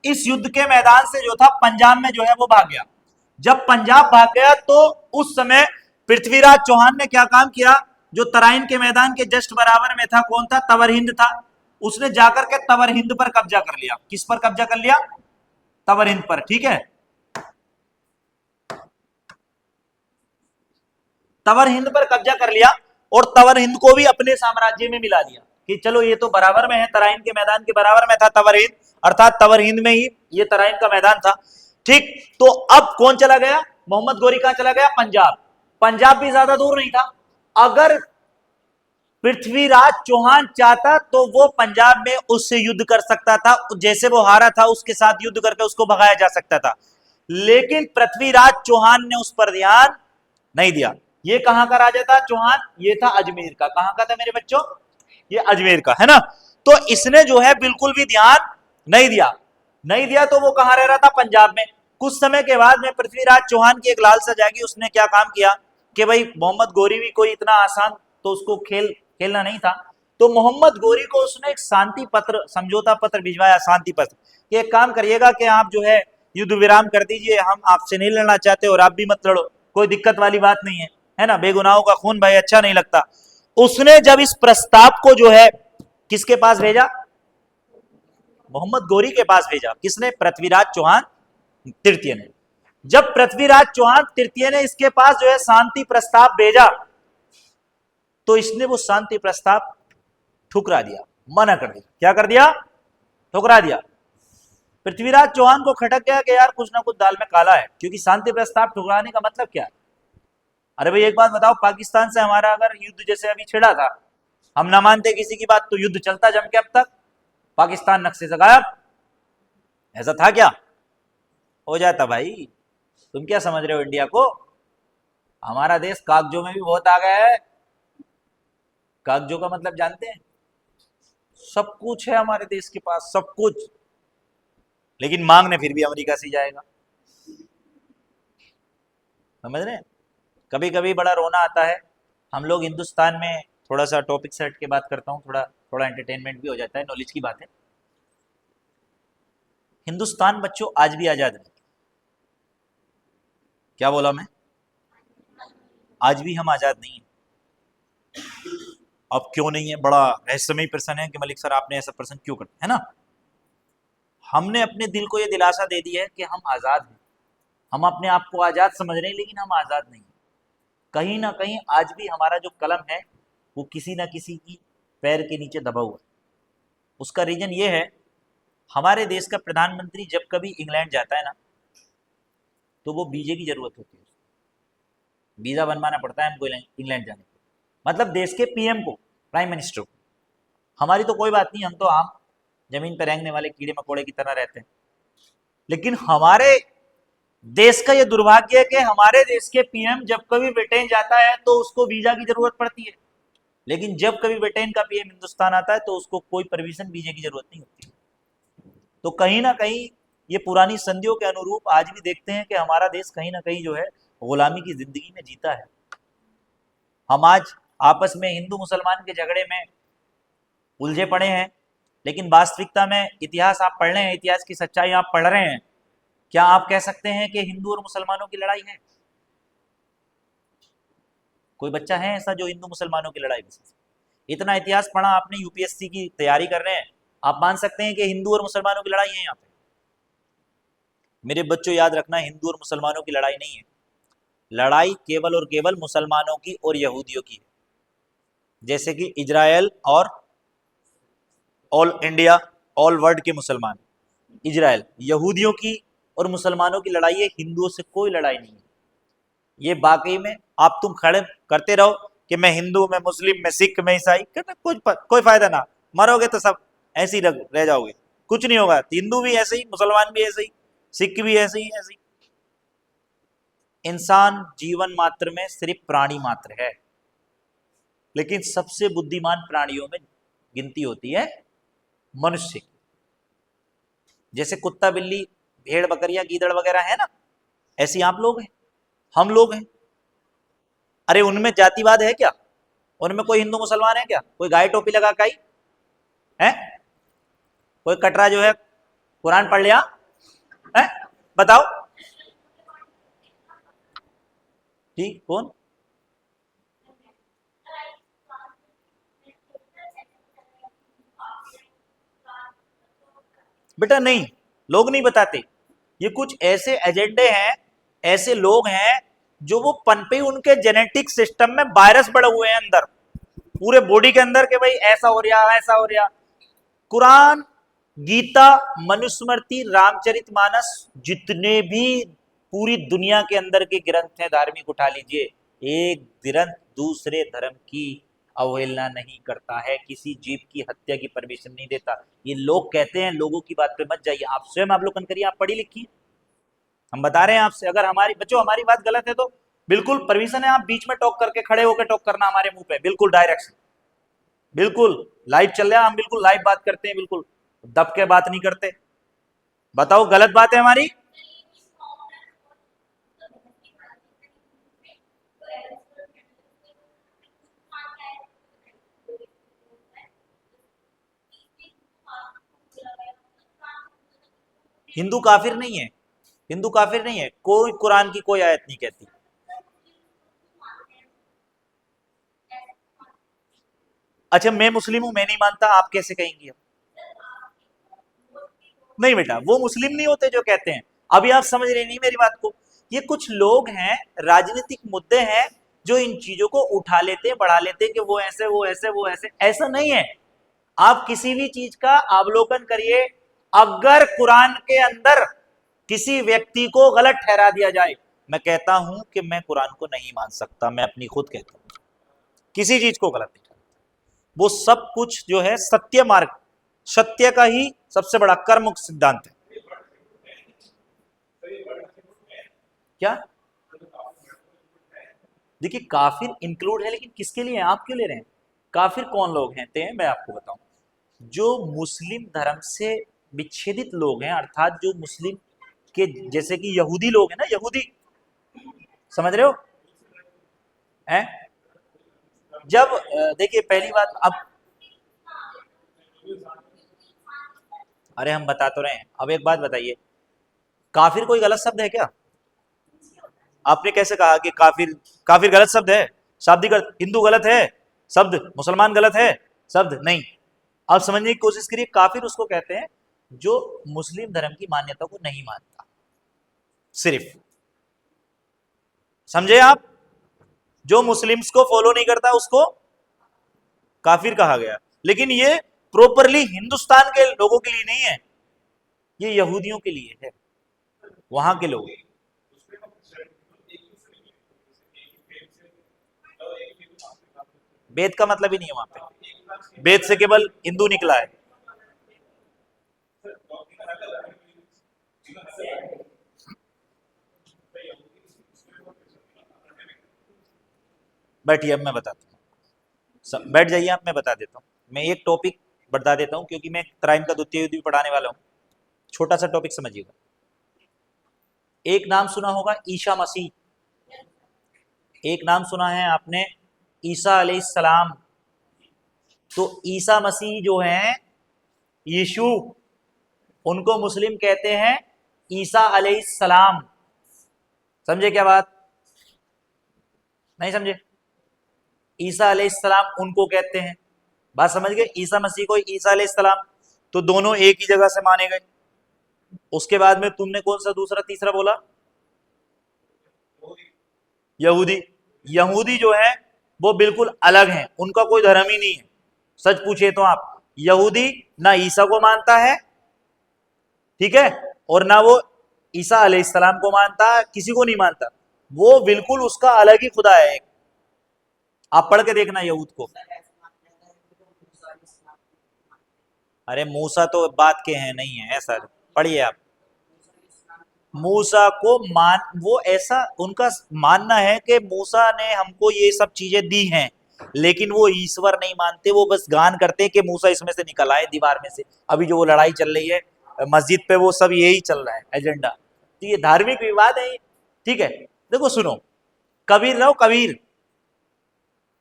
इस युद्ध के मैदान से जो था पंजाब में जो है वो भाग गया। जब पंजाब भाग गया तो उस समय पृथ्वीराज चौहान ने क्या काम किया? जो तराइन के मैदान के जस्ट बराबर में था, कौन था? तवर हिंद था। उसने जाकर के तवर हिंद पर कब्जा कर लिया। किस पर कब्जा कर लिया? तवर हिंद पर, ठीक है। तवर हिंद पर कब्जा कर लिया और तवर हिंद को भी अपने साम्राज्य में मिला दिया कि चलो ये तो बराबर में है, तराइन के मैदान के बराबर में था तवर हिंद, अर्थात तवर हिंद में ही ये तराइन का मैदान था, ठीक। तो अब कौन चला गया? मोहम्मद गोरी कहां चला गया? पंजाब। पंजाब भी ज्यादा दूर नहीं था। अगर पृथ्वीराज चौहान चाहता तो वो पंजाब में उससे युद्ध कर सकता था, जैसे वो हारा था उसके साथ युद्ध करके उसको भगाया जा सकता था। लेकिन पृथ्वीराज चौहान ने उस पर ध्यान नहीं दिया। ये कहां का राजा था चौहान? ये था अजमेर का। कहां का था मेरे बच्चों? ये अजमेर का, है ना। तो इसने जो है बिल्कुल भी ध्यान नहीं दिया। नहीं दिया तो वो कहां रह रहा था? पंजाब में। कुछ समय के बाद में पृथ्वीराज चौहान की एक लालसा जागी। उसने क्या काम किया कि भाई मोहम्मद गोरी भी कोई इतना आसान तो उसको खेलना नहीं था। तो मोहम्मद गोरी को उसने एक शांति पत्र, समझौता पत्र भिजवाया, शांति पत्र, कि एक काम करिएगा कि आप जो है युद्ध विराम कर दीजिए, हम आपसे नहीं लड़ना चाहते और आप भी मत लड़ो, कोई दिक्कत वाली बात नहीं है ना। बेगुनाहों का खून भाई अच्छा नहीं लगता। उसने जब इस प्रस्ताव को जो है किसके पास भेजा? मोहम्मद गोरी के पास भेजा। किसने? पृथ्वीराज चौहान तृतीय ने। जब पृथ्वीराज चौहान तृतीय ने इसके पास जो है शांति प्रस्ताव भेजा तो इसने वो शांति प्रस्ताव ठुकरा दिया, मना कर दिया। क्या कर दिया? ठुकरा दिया। पृथ्वीराज चौहान को खटक गया कि यार कुछ ना कुछ दाल में काला है, क्योंकि शांति प्रस्ताव ठुकराने का मतलब क्या है? अरे भाई एक बात बताओ, पाकिस्तान से हमारा अगर युद्ध जैसे अभी छिड़ा था, हम ना मानते किसी की बात तो युद्ध चलता जम के, अब तक पाकिस्तान नक्शे से गायब। ऐसा था क्या? हो जाता भाई। तुम क्या समझ रहे हो इंडिया को? हमारा देश कागजों में भी बहुत आ गया है। कागजों का मतलब जानते हैं? सब कुछ है हमारे देश के पास, सब कुछ, लेकिन मांगने फिर भी अमेरिका से जाएगा। समझ रहे हैं? कभी कभी बड़ा रोना आता है। हम लोग हिंदुस्तान में, थोड़ा सा टॉपिक से हट के बात करता हूँ, थोड़ा थोड़ा एंटरटेनमेंट भी हो जाता है, नॉलेज की बात है। हिंदुस्तान बच्चों आज भी आजाद नहीं। क्या बोला मैं? आज भी हम आजाद नहीं है। अब क्यों नहीं है? बड़ा रहस्यमय प्रश्न है कि मलिक सर आपने ऐसा प्रश्न क्यों कर, है ना। हमने अपने दिल को यह दिलासा दे दिया है कि हम आजाद हैं। हम अपने आप को आजाद समझ रहे हैं, लेकिन हम आजाद नहीं। कहीं ना कहीं आज भी हमारा जो कलम है वो किसी ना किसी की पैर के नीचे दबा हुआ है। उसका रीजन ये है, हमारे देश का प्रधानमंत्री जब कभी इंग्लैंड जाता है ना, तो वो वीजे की जरूरत होती है। वीजा बनवाना पड़ता है हमको इंग्लैंड जाने को, मतलब देश के पीएम को, प्राइम मिनिस्टर को। हमारी तो कोई बात नहीं, हम तो आम जमीन पर रेंगने वाले कीड़े मकोड़े की तरह रहते हैं। लेकिन हमारे देश का ये दुर्भाग्य है कि हमारे देश के पीएम जब कभी ब्रिटेन जाता है तो उसको वीजा की जरूरत पड़ती है, लेकिन जब कभी ब्रिटेन का पीएम हिंदुस्तान आता है तो उसको कोई परमिशन वीजे की जरूरत नहीं होती। तो कहीं ना कहीं ये पुरानी संधियों के अनुरूप आज भी देखते हैं कि हमारा देश कहीं ना कहीं जो है गुलामी की जिंदगी में जीता है। हम आज आपस में हिंदू मुसलमान के झगड़े में उलझे पड़े हैं, लेकिन वास्तविकता में इतिहास आप पढ़ रहे हैं, इतिहास की सच्चाई आप पढ़ रहे हैं, क्या आप कह सकते हैं कि हिंदू और मुसलमानों की लड़ाई है? कोई बच्चा है ऐसा जो हिंदू मुसलमानों की लड़ाई में? इतना इतिहास पढ़ा आपने, यूपीएससी की तैयारी कर रहे हैं, आप मान सकते हैं कि हिंदू और मुसलमानों की लड़ाई है यहाँ पे? मेरे बच्चों याद रखना, हिंदू और मुसलमानों की लड़ाई नहीं है। लड़ाई केवल और केवल मुसलमानों की और यहूदियों की है। जैसे कि इजराइल और ऑल इंडिया, ऑल वर्ल्ड के मुसलमान, इजराइल, यहूदियों की और मुसलमानों की लड़ाई है, हिंदुओं से कोई लड़ाई नहीं है। ये वाकई में आप तुम खड़े करते रहो, कि मैं हिंदू, मैं मुस्लिम, मैं सिख, मैं ईसाई, कहते कोई फायदा ना, मरोगे तो सब ऐसे ही रह जाओगे, कुछ नहीं होगा। हिंदू भी ऐसे ही, मुसलमान भी ऐसे ही, सिख भी ऐसे ही, ऐसे ही। इंसान जीवन मात्र में सिर्फ प्राणी मात्र है, लेकिन सबसे बुद्धिमान प्राणियों में गिनती होती है मनुष्य की। जैसे कुत्ता, बिल्ली, भेड़, बकरियां, गीदड़ वगैरह है ना, ऐसे आप लोग हैं, हम लोग हैं। अरे उनमें जातिवाद है क्या? उनमें कोई हिंदू मुसलमान है क्या? कोई गाय टोपी लगा के आई है? कोई कटरा जो है कुरान पढ़ लिया है? बताओ। ठीक, कौन? बेटा नहीं, लोग नहीं बताते। ये कुछ ऐसे एजेंडे हैं, ऐसे लोग हैं जो वो पनपे उनके जेनेटिक सिस्टम में वायरस बढ़े हुए हैं अंदर, पूरे बॉडी के अंदर, कि भाई ऐसा हो रहा, ऐसा हो रहा। कुरान, गीता, मनुस्मृति, रामचरितमानस, जितने भी पूरी दुनिया के अंदर के ग्रंथ हैं धार्मिक, उठा लीजिए, एक ग्रंथ दूसरे धर्म की अवहेलना नहीं करता है, किसी जीव की हत्या की परमिशन नहीं देता। ये लोग कहते हैं, लोगों की बात पे मत जाइए, आप स्वयं अवलोकन करिए, आप पढ़ी लिखी। हम बता रहे हैं आपसे, अगर हमारी बच्चों हमारी बात गलत है तो बिल्कुल परमिशन है, आप बीच में टॉक करके, खड़े होकर टॉक करना हमारे मुंह पे, बिल्कुल डायरेक्ट, बिल्कुल लाइव चल रहा है, हम बिल्कुल लाइव बात करते हैं, बिल्कुल दब के बात नहीं करते। बताओ गलत बात है हमारी? हिंदू काफिर नहीं है, हिंदू काफिर नहीं है, कोई कुरान की कोई आयत नहीं कहती। अच्छा मैं मुस्लिम हूं, मैं नहीं मानता, आप कैसे कहेंगी? नहीं बेटा, वो मुस्लिम नहीं होते जो कहते हैं। अभी आप समझ रहे नहीं मेरी बात को। ये कुछ लोग हैं, राजनीतिक मुद्दे हैं, जो इन चीजों को उठा लेते, बढ़ा लेते कि वो ऐसे, वो ऐसे, वो ऐसे। ऐसा नहीं है। आप किसी भी चीज का अवलोकन करिए, अगर कुरान के अंदर किसी व्यक्ति को गलत ठहरा दिया जाए, मैं कहता हूं कि मैं कुरान को नहीं मान सकता, मैं अपनी खुद कहता हूं, किसी चीज को गलत नहीं। वो सब कुछ जो है सत्य मार्ग, सत्य का ही सबसे बड़ा कर्म सिद्धांत है। क्या? देखिए काफिर इंक्लूड है, लेकिन किसके लिए है? आप क्यों ले रहे हैं? काफिर कौन लोग हैं? मैं आपको बताऊं, जो मुस्लिम धर्म से विच्छेदित लोग हैं, अर्थात जो मुस्लिम के, जैसे कि यहूदी लोग हैं ना, यहूदी, समझ रहे हो? हैं? जब देखिए पहली बात, अब अरे हम बता तो रहे हैं, अब एक बात बताइए, काफिर कोई गलत शब्द है क्या? आपने कैसे कहा कि काफिर, काफिर गलत शब्द है? शाब्दिक अर्थ, हिंदू गलत है शब्द, मुसलमान गलत है शब्द, नहीं। आप समझने की कोशिश करिए, काफिर उसको कहते हैं जो मुस्लिम धर्म की मान्यता को नहीं मानता, सिर्फ, समझे आप? जो मुस्लिम्स को फॉलो नहीं करता उसको काफिर कहा गया। लेकिन ये प्रॉपरली हिंदुस्तान के लोगों के लिए नहीं है, ये यहूदियों के लिए है, वहां के लोग। वेद का मतलब ही नहीं है वहां पे, वेद से केवल हिंदू निकला है। बैठिए, अब मैं बताता हूँ, बैठ जाइए आप, मैं बता देता हूँ। मैं एक टॉपिक बता देता हूँ, क्योंकि मैं क्राइम का द्वितीय युद्ध भी पढ़ाने वाला हूँ। छोटा सा टॉपिक समझिएगा। एक नाम सुना होगा ईशा मसीह, एक नाम सुना है आपने ईसा अलैहिस्सलाम। तो ईसा मसीह जो हैं, यीशु, उनको मुस्लिम कहते हैं ईसा अलैहिस्सलाम। समझे क्या बात? नहीं समझे? ईसा अलैहिस्सलाम उनको कहते हैं, बात समझ गए? ईसा मसीह को ईसा अलैहिस्सलाम, तो दोनों एक ही जगह से माने गए। उसके बाद में तुमने कौन सा दूसरा तीसरा बोला? यहूदी। यहूदी जो है वो बिल्कुल अलग हैं, उनका कोई धर्म ही नहीं है। सच पूछे तो आप, यहूदी ना ईसा को मानता है, ठीक है, और ना वो ईसा अलैहिस्सलाम को मानता, किसी को नहीं मानता। वो बिल्कुल उसका अलग ही खुदा है। आप पढ़ के देखना यहूद को। अरे मूसा तो बात के हैं, नहीं है ऐसा, पढ़िए आप। मूसा को वो ऐसा उनका मानना है कि मूसा ने हमको ये सब चीजें दी हैं, लेकिन वो ईश्वर नहीं मानते, वो बस गान करते हैं कि मूसा इसमें से निकल आए दीवार में से। अभी जो वो लड़ाई चल रही है मस्जिद पे, वो सब यही चल रहा है एजेंडा। तो ये धार्मिक विवाद है, ठीक है। देखो सुनो, कबीर रहो कबीर,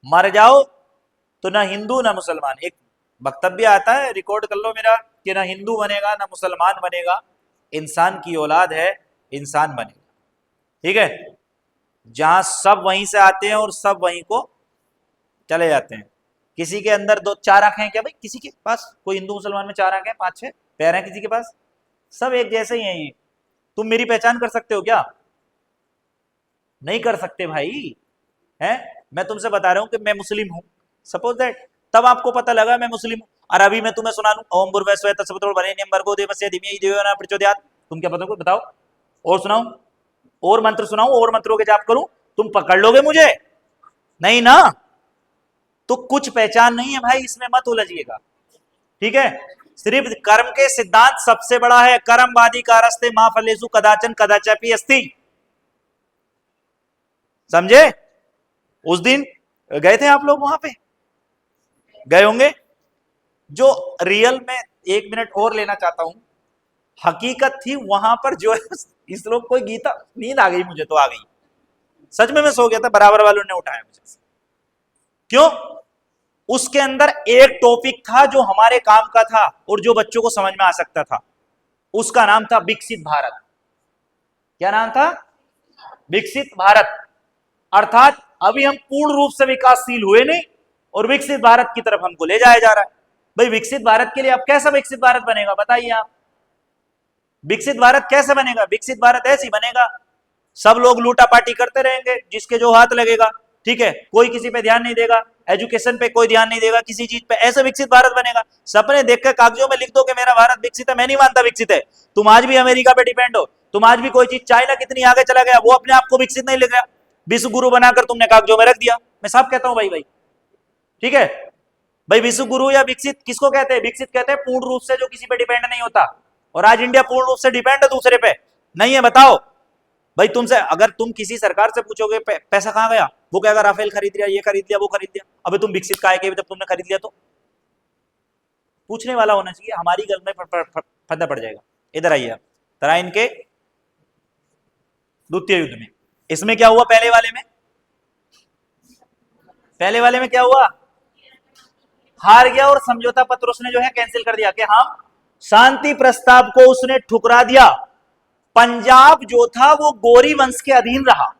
मर जाओ तो ना हिंदू ना मुसलमान। एक वक्तव्य आता है, रिकॉर्ड कर लो मेरा, कि ना हिंदू बनेगा ना मुसलमान बनेगा, इंसान की औलाद है, इंसान बनेगा, ठीक है। जहां सब वहीं से आते हैं और सब वहीं को चले जाते हैं। किसी के अंदर दो चार आंखें हैं क्या भाई? किसी के पास कोई हिंदू मुसलमान में चार आंखें, पांच छह पैर हैं किसी के पास? सब एक जैसे ही हैं ये। तुम मेरी पहचान कर सकते हो क्या? नहीं कर सकते भाई, है। मैं तुमसे बता रहा हूं कि मैं मुस्लिम हूं, सपोज दैट, तब आपको पता लगा मैं मुस्लिम हूं। और अभी मैं तुम्हें सुना दूं ओम भूर्भुवः तत्सवितुर् वरेण्यं भर्गो देवस्य धीमहि धियो यो न प्रचोदयात्, तुम क्या पता, बताओ। और सुनाऊं, और मंत्र सुनाऊं, और मंत्रों के जाप करूं? तुम पकड़ लोगे मुझे? नहीं ना। तो कुछ पहचान नहीं है भाई, इसमें मत उलझिएगा, ठीक है। सिर्फ कर्म के सिद्धांत सबसे बड़ा है। कर्मवादी का रस्ते मां फलेसु कदाचन कदाचापि अस्ति, समझे? उस दिन गए थे आप लोग वहां पे, गए होंगे। जो रियल में, एक मिनट और लेना चाहता हूं, हकीकत थी वहां पर जो इस लोग कोई गीता, नींद आ गई मुझे, तो आ गई सच में, मैं सो गया था, बराबर वालों ने उठाया मुझे। क्यों? उसके अंदर एक टॉपिक था जो हमारे काम का था और जो बच्चों को समझ में आ सकता था, उसका नाम था विकसित भारत। क्या नाम था? विकसित भारत। अर्थात अभी हम पूर्ण रूप से विकासशील हुए नहीं और विकसित भारत की तरफ हमको ले जाया जा रहा है। भाई विकसित भारत के लिए अब कैसा विकसित भारत बनेगा बताइए आप? विकसित भारत कैसे बनेगा? विकसित भारत ऐसी बनेगा, सब लोग लूटा पाटी करते रहेंगे, जिसके जो हाथ लगेगा, ठीक है। कोई किसी पे ध्यान नहीं देगा, एजुकेशन पे कोई ध्यान नहीं देगा, किसी चीज पे। ऐसे विकसित भारत बनेगा। सपने देखकर कागजों में लिख दो कि मेरा भारत विकसित है, मैं नहीं मानता विकसित है। तुम आज भी अमेरिका पे डिपेंड हो, तुम आज भी कोई चीज, चाइना कितनी आगे चला गया, वो अपने आप को विकसित नहीं लिख रहा, विश्व गुरु बनाकर तुमने कागजों में रख दिया। मैं साफ कहता हूं भाई, ठीक है भाई। विश्व गुरु या विकसित किसको कहते हैं? विकसित कहते हैं पूर्ण रूप से जो किसी पे डिपेंड नहीं होता। और आज इंडिया पूर्ण रूप से डिपेंड है दूसरे पे, नहीं है? बताओ भाई। तुमसे अगर तुम किसी सरकार से पूछोगे पैसा कहां गया, वो कहेगा राफेल खरीद लिया, ये खरीद लिया, वो खरीद लिया। अबे तुम विकसित काहे के जब तुमने खरीद लिया? तो पूछने वाला होना चाहिए, हमारी गल में फंदा पड़ जाएगा। इधर आइए आप, तराइन के द्वितीय युद्ध में, इसमें क्या हुआ? पहले वाले में क्या हुआ? हार गया और समझौता पत्र उसने जो है कैंसिल कर दिया कि हम शांति प्रस्ताव को उसने ठुकरा दिया। पंजाब जो था वो गोरी वंश के अधीन रहा।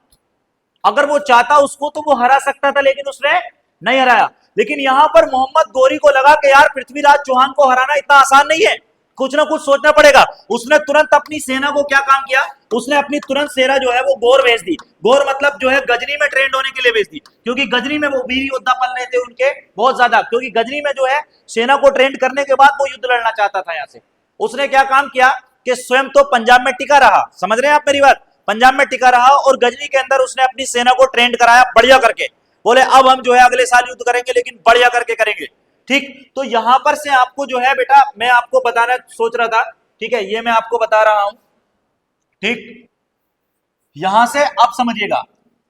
अगर वो चाहता उसको तो वो हरा सकता था, लेकिन उसने नहीं हराया। लेकिन यहां पर मोहम्मद गोरी को लगा कि यार पृथ्वीराज चौहान को हराना इतना आसान नहीं है, कुछ ना कुछ सोचना पड़ेगा। उसने तुरंत अपनी सेना को क्या काम किया? उसने अपनी तुरंत सेना जो है वो गौर भेज दी। गौर मतलब जो है गजनी में ट्रेंड होने के लिए भेज दी, क्योंकि गजनी में वो वीर योद्धा पल रहे थे उनके बहुत ज्यादा। क्योंकि गजनी में जो है सेना को ट्रेंड करने के बाद वो युद्ध लड़ना चाहता था। यहां से उसने क्या काम किया कि स्वयं तो पंजाब में टिका रहा, समझ रहे हैं आप मेरी बात? पंजाब में टिका रहा और गजनी के अंदर उसने अपनी सेना को ट्रेंड कराया बढ़िया करके। बोले अब हम जो है अगले साल युद्ध करेंगे, लेकिन बढ़िया करके करेंगे, ठीक। तो यहां पर से आपको जो है बेटा, मैं आपको बताना सोच रहा था, ठीक है, ये मैं आपको बता रहा हूं, ठीक। यहां से अब समझिएगा,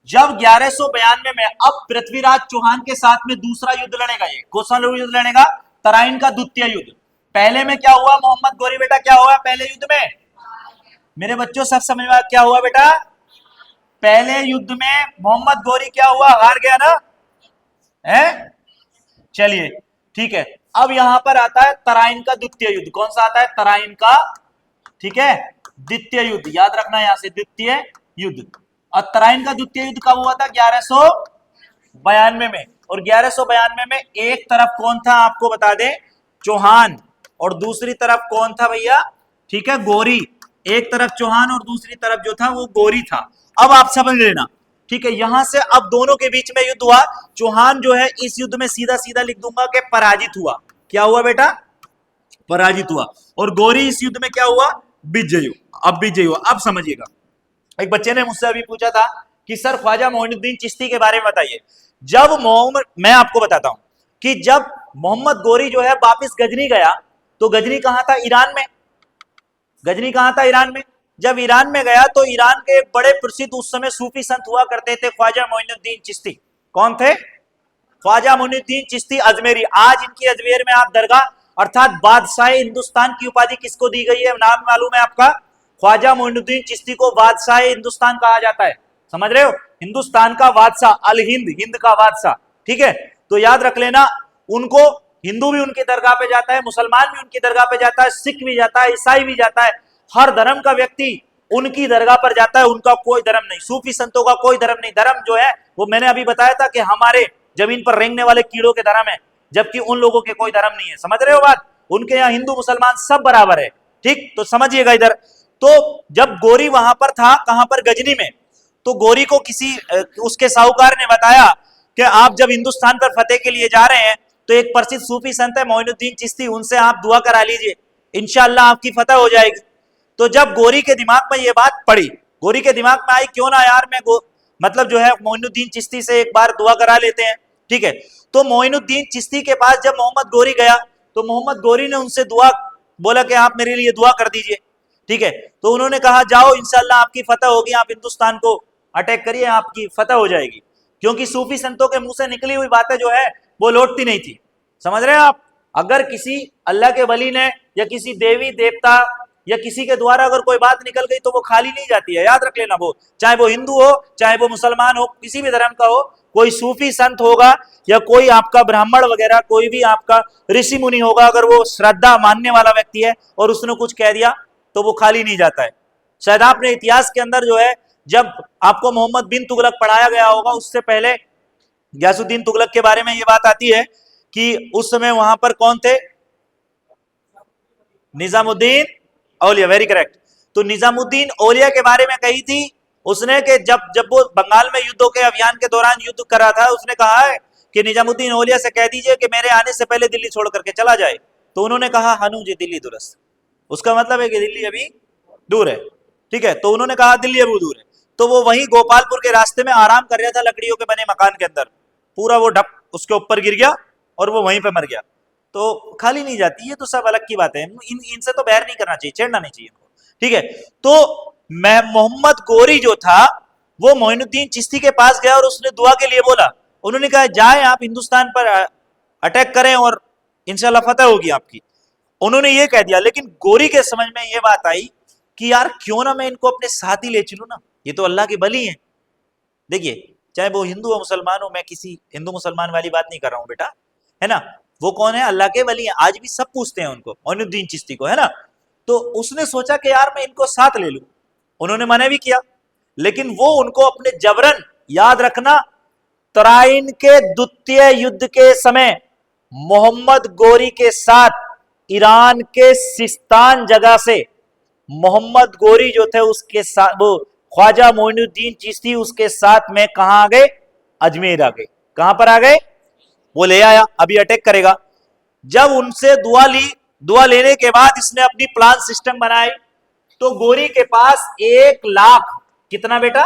जब 1192 में अब पृथ्वीराज चौहान के साथ में दूसरा युद्ध लड़ेगा। ये कौन सा युद्ध लड़ेगा? तराइन का द्वितीय युद्ध। पहले में क्या हुआ मोहम्मद गोरी बेटा? क्या हुआ पहले युद्ध में? मेरे बच्चों सब समझ में क्या हुआ बेटा? पहले युद्ध में मोहम्मद गोरी क्या हुआ? हार गया ना, है? चलिए ठीक है। अब यहां पर आता है तराइन का द्वितीय युद्ध। कौन सा आता है? तराइन का, ठीक है, द्वितीय युद्ध। याद रखना यहां से, द्वितीय युद्ध। और तराइन का द्वितीय युद्ध कब हुआ था? 1192 में। और 1192 में एक तरफ कौन था आपको बता दें? चौहान। और दूसरी तरफ कौन था भैया? ठीक है, गोरी। एक तरफ चौहान और दूसरी तरफ जो था वो गोरी था। अब आप समझ लेना, ठीक है। यहां से अब दोनों के बीच में युद्ध हुआ। चौहान जो है इस युद्ध में सीधा सीधा लिख दूंगा कि पराजित हुआ। क्या हुआ बेटा? पराजित हुआ। और गोरी इस युद्ध में क्या हुआ? विजयी हुआ। अब विजयी हुआ। अब समझिएगा, एक बच्चे ने मुझसे अभी पूछा था कि सर ख्वाजा मोइनुद्दीन चिश्ती के बारे में बताइए। जब मोहम्मद, मैं आपको बताता हूं कि जब मोहम्मद गोरी जो है वापिस गजनी गया, तो गजनी कहां था? ईरान में। गजनी कहां था? ईरान में। जब ईरान में गया तो ईरान के एक बड़े प्रसिद्ध उस समय सूफी संत हुआ करते थे, ख्वाजा मोइनुद्दीन चिश्ती। कौन थे? ख्वाजा मोइनुद्दीन चिश्ती अजमेरी। आज इनकी अजमेर में आप दरगाह अर्थात बादशाह हिंदुस्तान की उपाधि किसको दी गई है, नाम मालूम है आपका? ख्वाजा मोइनुद्दीन चिश्ती को बादशाह हिंदुस्तान कहा जाता है। समझ रहे हो? हिंदुस्तान का बादशाह, अल हिंद, हिंद का बादशाह। ठीक है, तो याद रख लेना। उनको हिंदू भी उनकी दरगाह पे जाता है, मुसलमान भी उनकी दरगाह पे जाता है, सिख भी जाता है, ईसाई भी जाता है। हर धर्म का व्यक्ति उनकी दरगाह पर जाता है। उनका कोई धर्म नहीं, सूफी संतों का कोई धर्म नहीं। धर्म जो है वो मैंने अभी बताया था कि हमारे जमीन पर रेंगने वाले कीड़ों के धर्म है, जबकि उन लोगों के कोई धर्म नहीं है। समझ रहे हो बात? उनके यहाँ हिंदू मुसलमान सब बराबर है। ठीक, तो समझिएगा इधर। तो जब गोरी वहां पर था, कहां पर? गजनी में। तो गोरी को किसी उसके साहूकार ने बताया कि आप जब हिंदुस्तान पर फतेह के लिए जा रहे हैं तो एक प्रसिद्ध सूफी संत है मोइनुद्दीन चिश्ती, उनसे आप दुआ करा लीजिए, इंशाअल्लाह आपकी फतह हो जाएगी। तो जब गोरी के दिमाग में ये बात पड़ी, गोरी के दिमाग में आई क्यों ना यार मैं मतलब जो है मोइनुद्दीन चिश्ती से एक बार दुआ करा लेते हैं। ठीक है, तो मोइनुद्दीन चिश्ती के पास जब मोहम्मद गोरी गया तो मोहम्मद गोरी ने उनसे दुआ बोला कि आप मेरे लिए दुआ कर दीजिए। ठीक है, तो उन्होंने कहा जाओ इंशाअल्लाह आपकी फतह होगी, आप हिंदुस्तान को अटैक करिए, आपकी फतह हो जाएगी। क्योंकि सूफी संतों के मुंह से निकली हुई बातें जो है वो लौटती नहीं थी। समझ रहे हैं आप? अगर किसी अल्लाह के वली ने या किसी देवी देवता या किसी के द्वारा अगर कोई बात निकल गई तो वो खाली नहीं जाती है, याद रख लेना। वो चाहे वो हिंदू हो, चाहे वो मुसलमान हो, किसी भी धर्म का हो, कोई सूफी संत होगा या कोई आपका ब्राह्मण वगैरह, कोई भी आपका ऋषि मुनि होगा, अगर वो श्रद्धा मानने वाला व्यक्ति है और उसने कुछ कह दिया तो वो खाली नहीं जाता है। शायद आपने इतिहास के अंदर जो है, जब आपको मोहम्मद बिन तुगलक पढ़ाया गया होगा, उससे पहले गयासुद्दीन तुगलक के बारे में ये बात आती है कि उस समय वहां पर कौन थे? निजामुद्दीन औलिया, वेरी करेक्ट। तो निजामुद्दीन औलिया के बारे में कही थी उसने कि जब वो बंगाल में युद्धों के अभियान के दौरान युद्ध कर रहा था, उसने कहा है कि निजामुद्दीन औलिया से कह दीजिए कि मेरे आने से पहले दिल्ली छोड़ करके चला जाए। तो उन्होंने कहा हनु जी दिल्ली दुरस्त, उसका मतलब है कि दिल्ली अभी दूर है। ठीक है, तो उन्होंने कहा दिल्ली अभी दूर है। तो वो वहीं गोपालपुर के रास्ते में आराम कर रहा था लकड़ियों के बने मकान के अंदर, पूरा वो ढप उसके ऊपर गिर गया और वो वहीं पे मर गया। तो खाली नहीं जाती, ये तो सब अलग की बात है। इनसे तो बैर नहीं करना चाहिए, छेड़ना नहीं चाहिए इनको। ठीक है, तो मैं मोहम्मद गोरी जो था वो मोइनुद्दीन चिश्ती के पास गया और उसने दुआ के लिए बोला। उन्होंने कहा जाए आप हिंदुस्तान पर अटैक करें और इंशाल्लाह फतह होगी आपकी। उन्होंने ये कह दिया, लेकिन गोरी के समझ में ये बात आई कि यार क्यों ना मैं इनको अपने साथ ही ले चलूं ना, ये तो अल्लाह के बली हैं। देखिए, चाहे वो हिंदू हो मुसलमान हो, मैं किसी हिंदू मुसलमान वाली बात नहीं कर रहा हूं बेटा, है ना। वो कौन है? अल्लाह के वली हैं। आज भी सब पूछते हैं उनको, मोइनुद्दीन चिश्ती को, है ना। तो उसने सोचा कि यार मैं इनको साथ ले लूं। उन्होंने मना भी किया, लेकिन वो उनको अपने जबरन, याद रखना, तराइन के द्वितीय युद्ध के समय मोहम्मद गोरी के साथ ईरान के सिस्तान जगह से मोहम्मद गोरी जो थे उसके साथ, वो ख्वाजा मोइनुद्दीन चिश्ती उसके साथ में कहां आ गए? अजमेर आ गए। कहां पर आ गए? वो ले आया, अभी अटैक करेगा। जब उनसे दुआ ली, दुआ लेने के बाद इसने अपनी प्लान सिस्टम बनाई। तो गोरी के पास 1 लाख, कितना बेटा?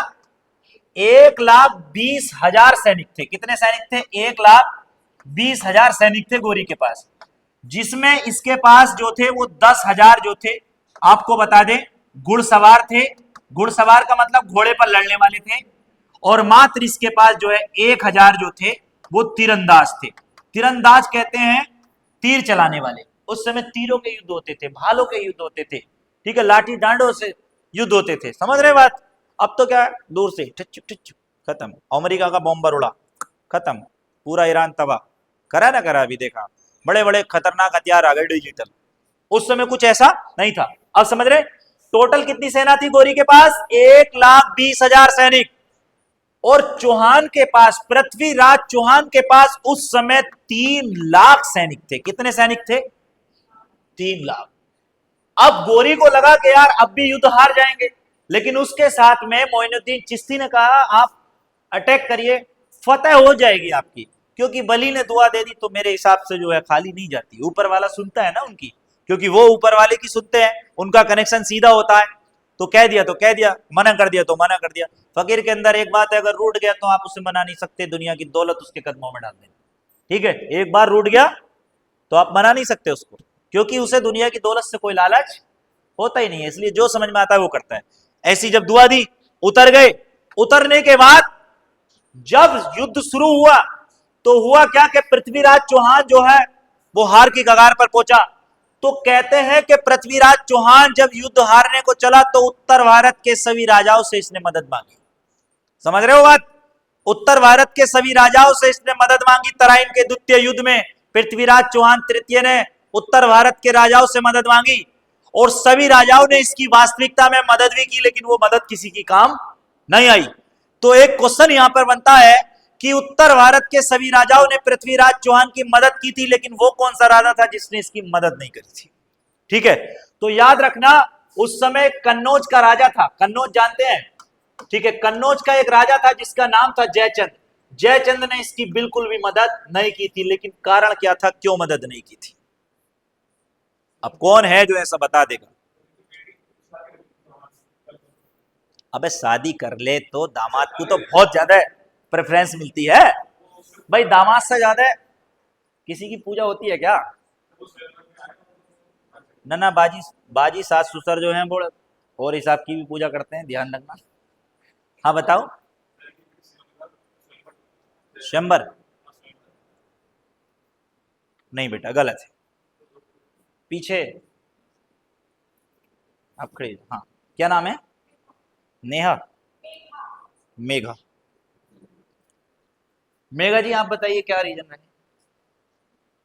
1,20,000 सैनिक थे। कितने सैनिक थे? 1,20,000 सैनिक थे गोरी के पास, जिसमें इसके पास जो थे वो 10,000 जो थे, आपको बता दें, घुड़सवार थे। घुड़सवार का मतलब घोड़े पर लड़ने वाले थे। और मात्र इसके पास जो है 1,000 जो थे वो तीरंदाज थे। तीरंदाज कहते हैं तीर चलाने वाले। उस समय तीरों के युद्ध होते थे, भालों के युद्ध होते थे। ठीक है, लाठी डांडों से युद्ध होते थे। समझ रहे बात? अब तो क्या है, दूर से ठिच ठिच खत्म, अमेरिका का बॉम्बर उड़ा, खत्म, पूरा ईरान तबाह। करा ना करा? अभी देखा, बड़े बड़े खतरनाक हथियार आ गए डिजिटल। उस समय कुछ ऐसा नहीं था। अब समझ रहे? टोटल कितनी सेना थी गोरी के पास? 1,20,000 सैनिक। और चौहान के पास, पृथ्वीराज चौहान के पास उस समय 3 लाख सैनिक थे। कितने सैनिक थे? 3 लाख। अब गोरी को लगा कि यार अब भी युद्ध हार जाएंगे, लेकिन उसके साथ में मोइनुद्दीन चिश्ती ने कहा आप अटैक करिए, फतह हो जाएगी आपकी। क्योंकि बली ने दुआ दे दी तो मेरे हिसाब से जो है खाली नहीं जाती। ऊपर वाला सुनता है ना उनकी, क्योंकि वो ऊपर वाले की सुनते हैं, उनका कनेक्शन सीधा होता है। तो कह दिया तो कह दिया, मना कर दिया तो मना कर दिया। फकीर के अंदर एक बात है, अगर रूठ गया तो आप उसे मना नहीं सकते, दुनिया की दौलत उसके कदमों में डाल देना। ठीक है, एक बार रूठ गया तो आप मना नहीं सकते उसको, क्योंकि उसे दुनिया की दौलत से कोई लालच होता ही नहीं है, इसलिए जो समझ में आता है वो करता है। ऐसी जब दुआ दी, उतर गए। उतरने के बाद जब युद्ध शुरू हुआ तो हुआ क्या कि पृथ्वीराज चौहान जो है वो हार की कगार पर पहुंचा। तो कहते हैं कि पृथ्वीराज चौहान जब युद्ध हारने को चला तो उत्तर भारत के सभी राजाओं से इसने मदद मांगी। समझ रहे हो बात? उत्तर भारत के सभी राजाओं से इसने मदद मांगी। तराइन के द्वितीय युद्ध में पृथ्वीराज चौहान तृतीय ने उत्तर भारत के राजाओं से मदद मांगी, और सभी राजाओं ने इसकी वास्तविकता में मदद भी की, लेकिन वो मदद किसी की काम नहीं आई। तो एक क्वेश्चन यहां पर बनता है कि उत्तर भारत के सभी राजाओं ने पृथ्वीराज चौहान की मदद की थी, लेकिन वो कौन सा राजा था जिसने इसकी मदद नहीं करी थी? ठीक है, तो याद रखना उस समय कन्नौज का राजा था, कन्नौज जानते हैं? ठीक है, कन्नौज का एक राजा था जिसका नाम था जयचंद। जयचंद ने इसकी बिल्कुल भी मदद नहीं की थी, लेकिन कारण क्या था, क्यों मदद नहीं की थी? अब कौन है जो ऐसा बता देगा? अबे शादी कर ले तो दामाद को तो बहुत ज्यादा प्रेफरेंस मिलती है भाई, दामाद से ज्यादा किसी की पूजा होती है क्या? ना ना, बाजी बाजी सास ससुर जो हैं वो और हिसाब की भी पूजा करते हैं, ध्यान रखना। हाँ बताओ। शंबर? नहीं बेटा, गलत है। पीछे आप खड़े, हाँ क्या नाम है? नेहा? मेघा? मेघा जी आप बताइए क्या रीजन है?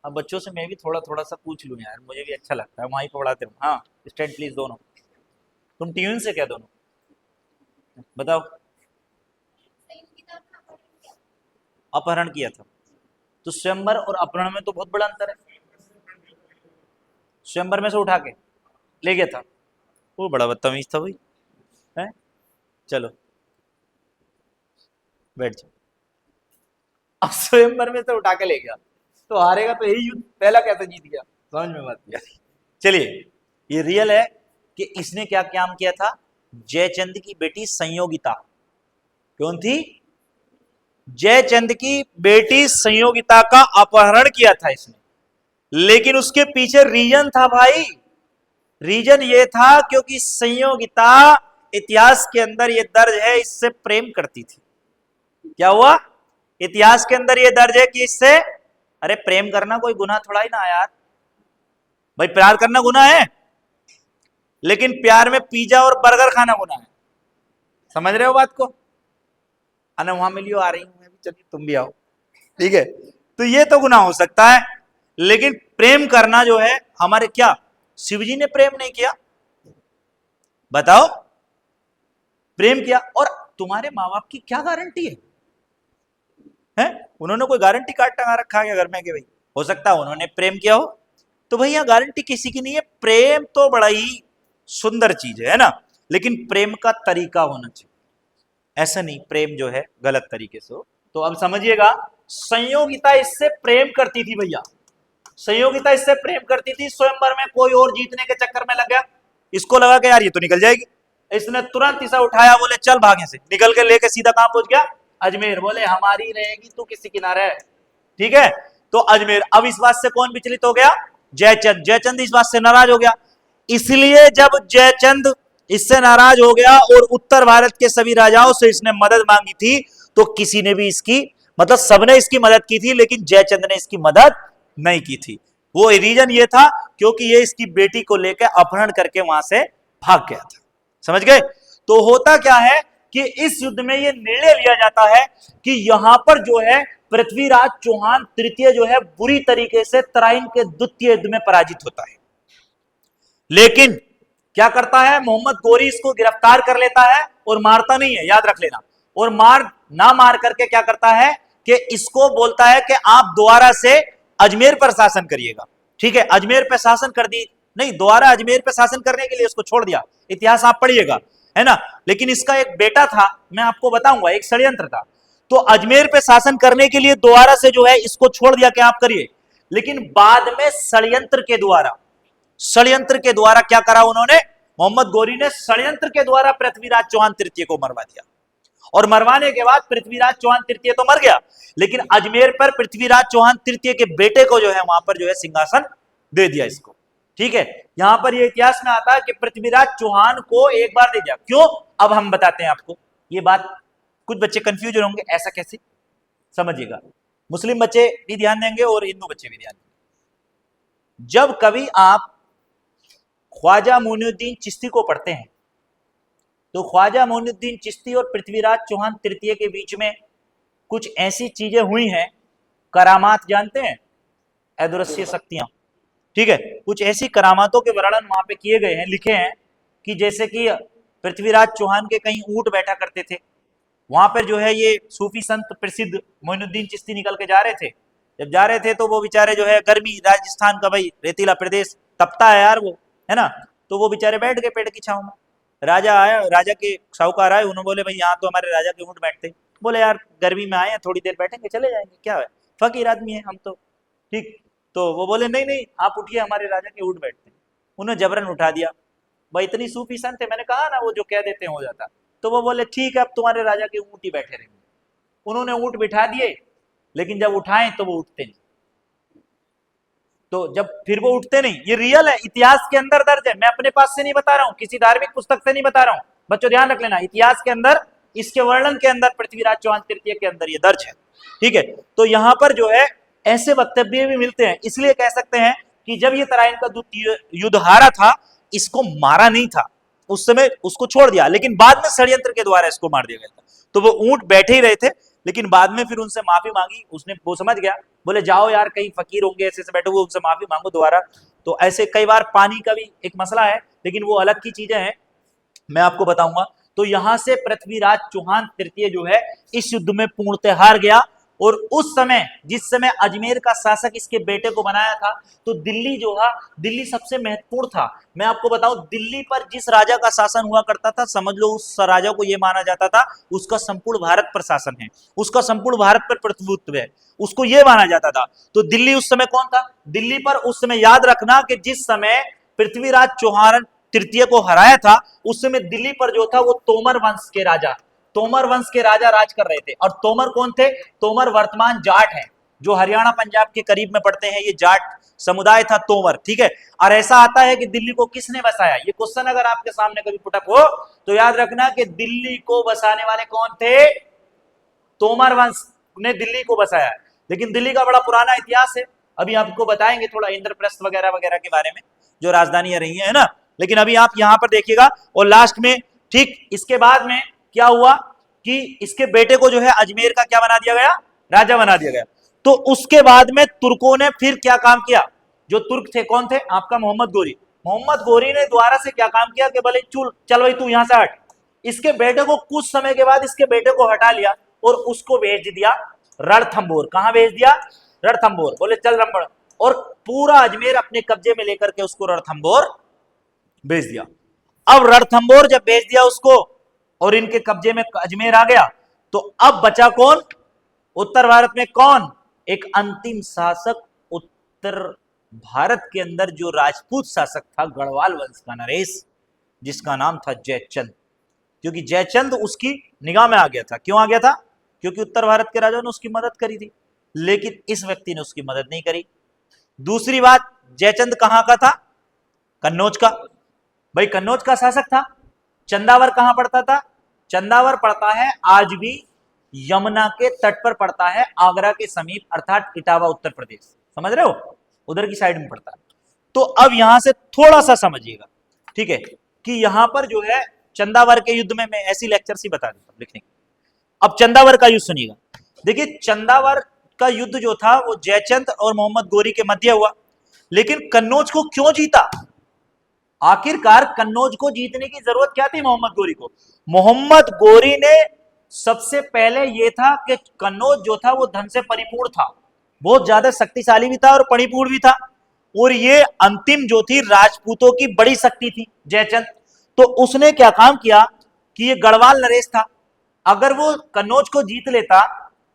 अब बच्चों से मैं भी थोड़ा थोड़ा सा पूछ लूं यार, मुझे भी अच्छा लगता है, वहीं पे पढ़ाते हूँ। हाँ स्टैंड प्लीज दोनों। तुम ट्यून से क्या दोनों? बताओ। अपहरण किया था? तो स्वयंवर और अपहरण में तो बहुत बड़ा अंतर है। स्वयंवर में से उठा के ले गया था, वो बड़ा बदतमीज था भाई, है? चलो बैठ जाओ। अब स्वयंवर में से उठा के ले गया तो हारेगा तो यही युद्ध, पहला कैसे जीत गया? समझ में बात किया। चलिए, ये रियल है कि इसने क्या काम किया था। जयचंद की बेटी संयोगिता, कौन थी? जयचंद की बेटी संयोगिता का अपहरण किया था इसने, लेकिन उसके पीछे रीजन था भाई। रीजन ये था क्योंकि संयोगिता इतिहास के अंदर ये दर्ज है इससे प्रेम करती थी। क्या हुआ? इतिहास के अंदर ये दर्ज है कि इससे, अरे प्रेम करना कोई गुनाह थोड़ा ही ना यार भाई, प्यार करना गुनाह है, लेकिन प्यार में पिज्जा और बर्गर खाना गुनाह है। समझ रहे हो बात को? अना वहां मिलियो, आ रही हूं मैं भी, चलिए तुम भी आओ। ठीक है, तो ये तो गुनाह हो सकता है, लेकिन प्रेम करना जो है, हमारे क्या शिवजी ने प्रेम नहीं किया? बताओ, प्रेम किया। और तुम्हारे माँ बाप की क्या गारंटी है? उन्होंने कोई गारंटी कार्ड टंगा रखा है घर में कि भाई हो सकता है उन्होंने प्रेम किया हो? तो भैया गारंटी किसी की नहीं है। प्रेम तो बड़ा ही सुंदर चीज है ना, लेकिन प्रेम का तरीका होना चाहिए, ऐसा नहीं प्रेम जो है गलत तरीके से हो। तो अब समझिएगा, संयोगिता इससे प्रेम करती थी भैया, संयोगिता इससे प्रेम करती थी। स्वयंवर में कोई और जीतने के चक्कर में लग गया, इसको लगा कि यार ये तो निकल जाएगी, इसने तुरंत इसे उठाया, बोले चल भागे से, निकल के लेके सीधा कहां पहुंच गया? अजमेर। बोले हमारी रहेगी तू किसी किनारे। ठीक है, तो अजमेर। अब इस बात से कौन विचलित हो गया? जयचंद। जयचंद इस बात से नाराज हो गया, इसलिए जब जयचंद इससे नाराज हो गया और उत्तर भारत के सभी राजाओं से इसने मदद मांगी थी, तो किसी ने भी इसकी, मतलब सबने इसकी मदद की थी, लेकिन जयचंद ने इसकी मदद नहीं की थी। वो रीजन ये था क्योंकि ये इसकी बेटी को लेकर अपहरण करके वहां से भाग गया था। समझ गए? तो होता क्या है कि इस युद्ध में यह निर्णय लिया जाता है कि यहां पर जो है पृथ्वीराज चौहान तृतीय जो है बुरी तरीके से तराइन के द्वितीय युद्ध में पराजित होता है। लेकिन क्या करता है, मोहम्मद गोरी इसको गिरफ्तार कर लेता है और मारता नहीं है, याद रख लेना। और मार करके क्या करता है कि इसको बोलता है कि आप दोबारा से अजमेर पर शासन करिएगा। ठीक है, अजमेर पर शासन कर दी, नहीं दोबारा अजमेर पर शासन करने के लिए उसको छोड़ दिया। इतिहास आप पढ़िएगा, है ना। लेकिन इसका एक बेटा था, मैं आपको बताऊंगा, एक षड्यंत्र था। तो अजमेर पे शासन करने के लिए दोबारा से जो है इसको छोड़ दिया कि आप करिए, लेकिन बाद में षड्यंत्र के द्वारा क्या करा उन्होंने, मोहम्मद गोरी ने षड्यंत्र के द्वारा पृथ्वीराज चौहान तृतीय को मरवा दिया, और मरवाने के बाद पृथ्वीराज चौहान तृतीय तो मर गया, लेकिन अजमेर पर पृथ्वीराज चौहान तृतीय के बेटे को जो है वहां पर जो है सिंहासन दे दिया इसको। ठीक है, यहां पर ये इतिहास में आता है कि पृथ्वीराज चौहान को एक बार दे दिया, क्यों, अब हम बताते हैं आपको। ये बात कुछ बच्चे कंफ्यूज होंगे, ऐसा कैसे, समझिएगा, मुस्लिम बच्चे भी ध्यान देंगे और हिंदू बच्चे भी ध्यान देंगे। जब कभी आप ख्वाजा मोइनुद्दीन चिश्ती को पढ़ते हैं तो ख्वाजा मोइनुद्दीन चिश्ती और पृथ्वीराज चौहान तृतीय के बीच में कुछ ऐसी चीजें हुई हैं, करामात जानते हैं, अदृश्य शक्तियां, ठीक है, कुछ ऐसी करामातों के वर्णन वहां पे किए गए हैं, लिखे हैं कि जैसे कि पृथ्वीराज चौहान के कहीं ऊंट बैठा करते थे, वहां पर जो है ये सूफी संत प्रसिद्ध मोइनुद्दीन चिश्ती निकल के जा रहे थे, जब जा रहे थे तो वो बेचारे जो है, गर्मी राजस्थान का भाई रेतीला प्रदेश, तपता है यार वो, है ना, तो वो बेचारे बैठ गए पेड़ की छांव में। राजा आया, राजा के साहूकार आए, उन्होंने बोले भाई यहाँ तो हमारे राजा के ऊंट बैठते, बोले यार गर्मी में आए हैं, थोड़ी देर बैठेंगे चले जाएंगे, क्या है, फकीर आदमी है हम तो, ठीक, तो वो बोले नहीं नहीं आप उठिए, हमारे राजा के ऊंट बैठते हैं। उन्हें जबरन उठा दिया, भाई इतनी सूफी संत है, मैंने कहा ना वो जो कह देते हैं हो जाता। तो वो बोले ठीक है अब तुम्हारे राजा के ऊंट ही बैठे रहेंगे। उन्होंने ऊंट बिठा दिए, लेकिन जब उठाएं तो वो उठते नहीं, तो जब फिर वो उठते नहीं, ये रियल है, इतिहास के अंदर दर्ज है, मैं अपने पास से नहीं बता रहा हूं, किसी धार्मिक पुस्तक से नहीं बता रहा हूं, बच्चों ध्यान रख लेना, इतिहास के अंदर, इसके वर्णन के अंदर, पृथ्वीराज चौहान तृतीय के अंदर ये दर्ज है। ठीक है, तो यहां पर जो है ऐसे वक्तव्य भी मिलते हैं, इसलिए कह सकते हैं कि जब ये तराइन का युद्ध हारा था, इसको मारा नहीं था, उस समय उसको छोड़ दिया, लेकिन बाद में षड्यंत्र के द्वारा इसको मार दिया गया था। तो वो ऊंट बैठे ही रहे थे, लेकिन बाद में फिर उनसे माफी मांगी, उसने, वो समझ गया, बोले जाओ यार कहीं फकीर होंगे ऐसे बैठे हुए, उनसे माफी मांगो दोबारा। तो ऐसे कई बार पानी का भी एक मसला है, लेकिन वो अलग की चीजें हैं, मैं आपको बताऊंगा। तो यहां से पृथ्वीराज चौहान तृतीय जो है इस युद्ध में पूर्णतः हार गया, और उस समय, जिस समय अजमेर का शासक इसके बेटे को बनाया था, तो दिल्ली जो था, दिल्ली सबसे महत्वपूर्ण था। मैं आपको बताऊं, दिल्ली पर जिस राजा का शासन हुआ करता था, समझ लो उस राजा को यह माना जाता था उसका संपूर्ण भारत पर शासन है, उसका संपूर्ण भारत पर प्रभुत्व है, उसको यह माना जाता था। तो दिल्ली उस समय कौन था, दिल्ली पर उस समय याद रखना कि जिस समय पृथ्वीराज चौहान तृतीय को हराया था, उस समय दिल्ली पर जो था वो तोमर वंश के राजा, तोमर वंश के राजा राज कर रहे थे। और तोमर कौन थे, तोमर वर्तमान जाट है, जो हरियाणा पंजाब के करीब में पड़ते हैं, ये जाट समुदाय था तोमर। ठीक है, और ऐसा आता है कि दिल्ली को किसने बसाया, ये क्वेश्चन अगर आपके सामने कभी पुटअप हो तो याद रखना कि दिल्ली को बसाने वाले कौन थे, तोमर वंश ने दिल्ली को बसाया। लेकिन दिल्ली का बड़ा पुराना इतिहास है, अभी आपको बताएंगे थोड़ा इंद्रप्रस्थ वगैरह वगैरह के बारे में, जो राजधानियां रही है ना। लेकिन अभी आप यहां पर देखिएगा, और लास्ट में ठीक इसके बाद में क्या हुआ कि इसके बेटे को जो है अजमेर का क्या बना दिया गया, राजा बना दिया गया। तो उसके बाद में तुर्कों ने फिर क्या काम किया, जो तुर्क थे कौन थे, आपका मोहम्मद गोरी, मोहम्मद गोरी ने द्वारा से क्या काम किया कि भले चल भाई तू यहां से हट, इसके बेटे को कुछ समय के बाद इसके बेटे को हटा लिया और उसको भेज दिया रणथंबोर। कहां भेज दिया, रणथंबोर, बोले चल रंबड़, और पूरा अजमेर अपने कब्जे में लेकर के उसको रणथंबोर भेज दिया। अब रणथंबोर जब भेज दिया उसको और इनके कब्जे में अजमेर आ गया, तो अब बचा कौन, उत्तर भारत में कौन, एक अंतिम शासक उत्तर भारत के अंदर जो राजपूत शासक था, गढ़वाल वंश का नरेश, जिसका नाम था जयचंद। क्योंकि जयचंद उसकी निगाह में आ गया था, क्यों आ गया था, क्योंकि उत्तर भारत के राजाओं ने उसकी मदद करी थी, लेकिन इस व्यक्ति ने उसकी मदद नहीं करी। दूसरी बात, जयचंद कहां का था, कन्नौज का, भाई कन्नौज का शासक था। चंदावर कहां पड़ता था, चंदावर पड़ता है आज भी यमुना के तट पर पड़ता है, आगरा के समीप, अर्थात इटावा उत्तर प्रदेश, समझ रहे हो, उधर की साइड में पड़ता है। तो अब यहां से थोड़ा सा समझिएगा, ठीक है, कि यहां पर जो है चंदावर के युद्ध में, मैं ऐसी लेक्चर ही बता देता हूं लिखने की। अब चंदावर का युद्ध सुनिएगा, देखिए चंदावर का युद्ध जो था वो जयचंद और मोहम्मद गोरी के मध्य हुआ, लेकिन कन्नौज को क्यों जीता, आखिरकार कन्नौज को जीतने की जरूरत क्या थी मोहम्मद गोरी को, मोहम्मद गोरी ने सबसे पहले यह था कि कन्नौज जो था वो धन से परिपूर्ण था, बहुत ज्यादा शक्तिशाली भी था और परिपूर्ण भी था, और ये अंतिम जो थी राजपूतों की बड़ी शक्ति थी जयचंद। तो उसने क्या काम किया कि ये गढ़वाल नरेश था, अगर वो कन्नौज को जीत लेता,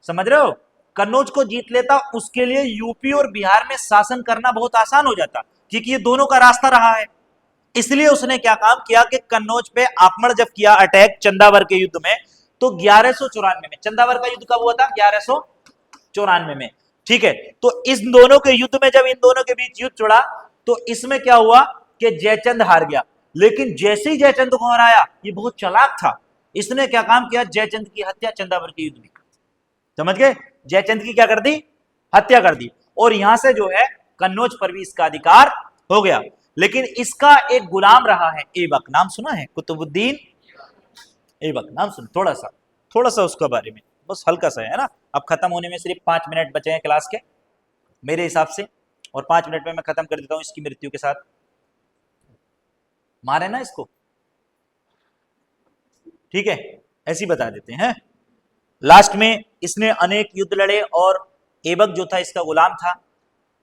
समझ रहे हो, कन्नौज को जीत लेता, उसके लिए यूपी और बिहार में शासन करना बहुत आसान हो जाता, क्योंकि ये दोनों का रास्ता रहा है। इसलिए उसने क्या काम किया कि कन्नौज पे आक्रमण जब किया, अटैक चंदावर के युद्ध में, तो 1194 में, चंदावर का युद्ध कब हुआ था? 1194 में। ठीक है, तो इस दोनों के युद्ध में जब इन दोनों के बीच युद्ध चढ़ा तो इसमें क्या हुआ कि जयचंद हार गया। लेकिन जैसे ही जयचंद को हराया, ये बहुत चालाक था, इसने क्या काम किया? जयचंद की हत्या चंदावर के युद्ध में कर दी। समझ गए? जयचंद की क्या कर दी? हत्या कर दी। और यहां से जो है कन्नौज पर भी इसका अधिकार हो गया। लेकिन इसका एक गुलाम रहा है ऐबक, नाम सुना है? कुतुबुद्दीन ऐबक नाम सुन, थोड़ा सा उसका बारे में, बस हल्का सा है ना। अब खत्म होने में सिर्फ 5 मिनट बचे हैं क्लास के मेरे हिसाब से, और 5 मिनट में मैं खत्म कर देता हूं इसकी मृत्यु के साथ। मारे ना इसको, ठीक है, ऐसी बता देते हैं। लास्ट में इसने अनेक युद्ध लड़े और ऐबक जो था इसका गुलाम था।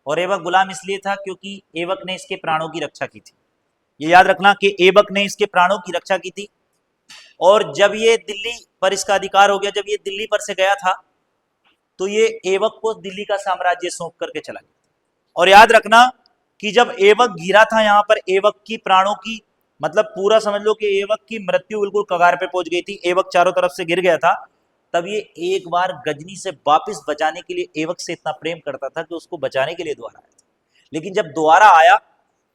और ऐबक गुलाम इसलिए था क्योंकि ऐबक ने इसके प्राणों की रक्षा की थी। ये याद रखना कि ऐबक ने इसके प्राणों की रक्षा की थी। और जब ये दिल्ली पर इसका अधिकार हो गया, जब ये दिल्ली पर से गया था, तो ये ऐबक को दिल्ली का साम्राज्य सौंप करके चला गया। और याद रखना कि जब ऐबक गिरा था यहाँ पर, ऐबक की प्राणों की, मतलब पूरा समझ लो कि ऐबक की मृत्यु बिल्कुल कगार पे पहुंच गई थी, ऐबक चारों तरफ से गिर गया था, तब ये एक बार गजनी से वापस बचाने के लिए ऐबक से इतना प्रेम करता था कि उसको बचाने के लिए दोबारा आया था। लेकिन जब दोबारा आया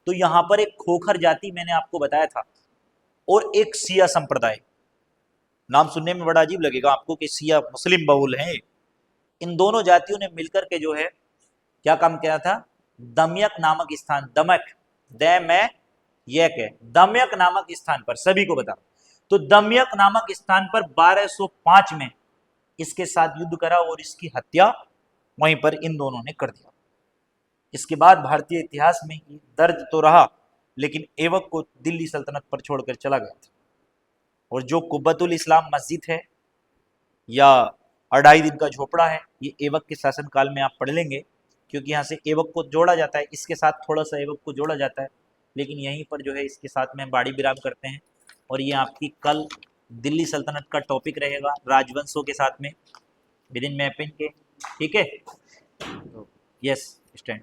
तो यहाँ पर एक खोखर जाति मैंने आपको बताया था, और एक सिया संप्रदाय, नाम सुनने में बड़ा अजीब लगेगा आपको कि सिया मुस्लिम बहुल हैं। इन दोनों जातियों ने मिलकर के जो है क्या काम किया था? दमयक नामक स्थान, दमक दमयक नामक स्थान पर, सभी को बता, तो दमयक नामक स्थान पर 1205 में इसके साथ युद्ध करा और इसकी हत्या वहीं पर इन दोनों ने कर दिया। इसके बाद भारतीय इतिहास में दर्ज तो रहा, लेकिन ऐबक को दिल्ली सल्तनत पर छोड़कर चला गया था। और जो कुब्बतुल इस्लाम मस्जिद है या 2.5 दिन का झोपड़ा है, ये ऐबक के शासनकाल में आप पढ़ लेंगे, क्योंकि यहाँ से ऐबक को जोड़ा जाता है, इसके साथ थोड़ा सा ऐबक को जोड़ा जाता है, लेकिन यहीं पर जो है इसके साथ में बाड़ी विराम करते हैं। और ये आपकी कल दिल्ली सल्तनत का टॉपिक रहेगा राजवंशों के साथ में, विद इन मैपिंग के। ठीक है, यस स्टैंड।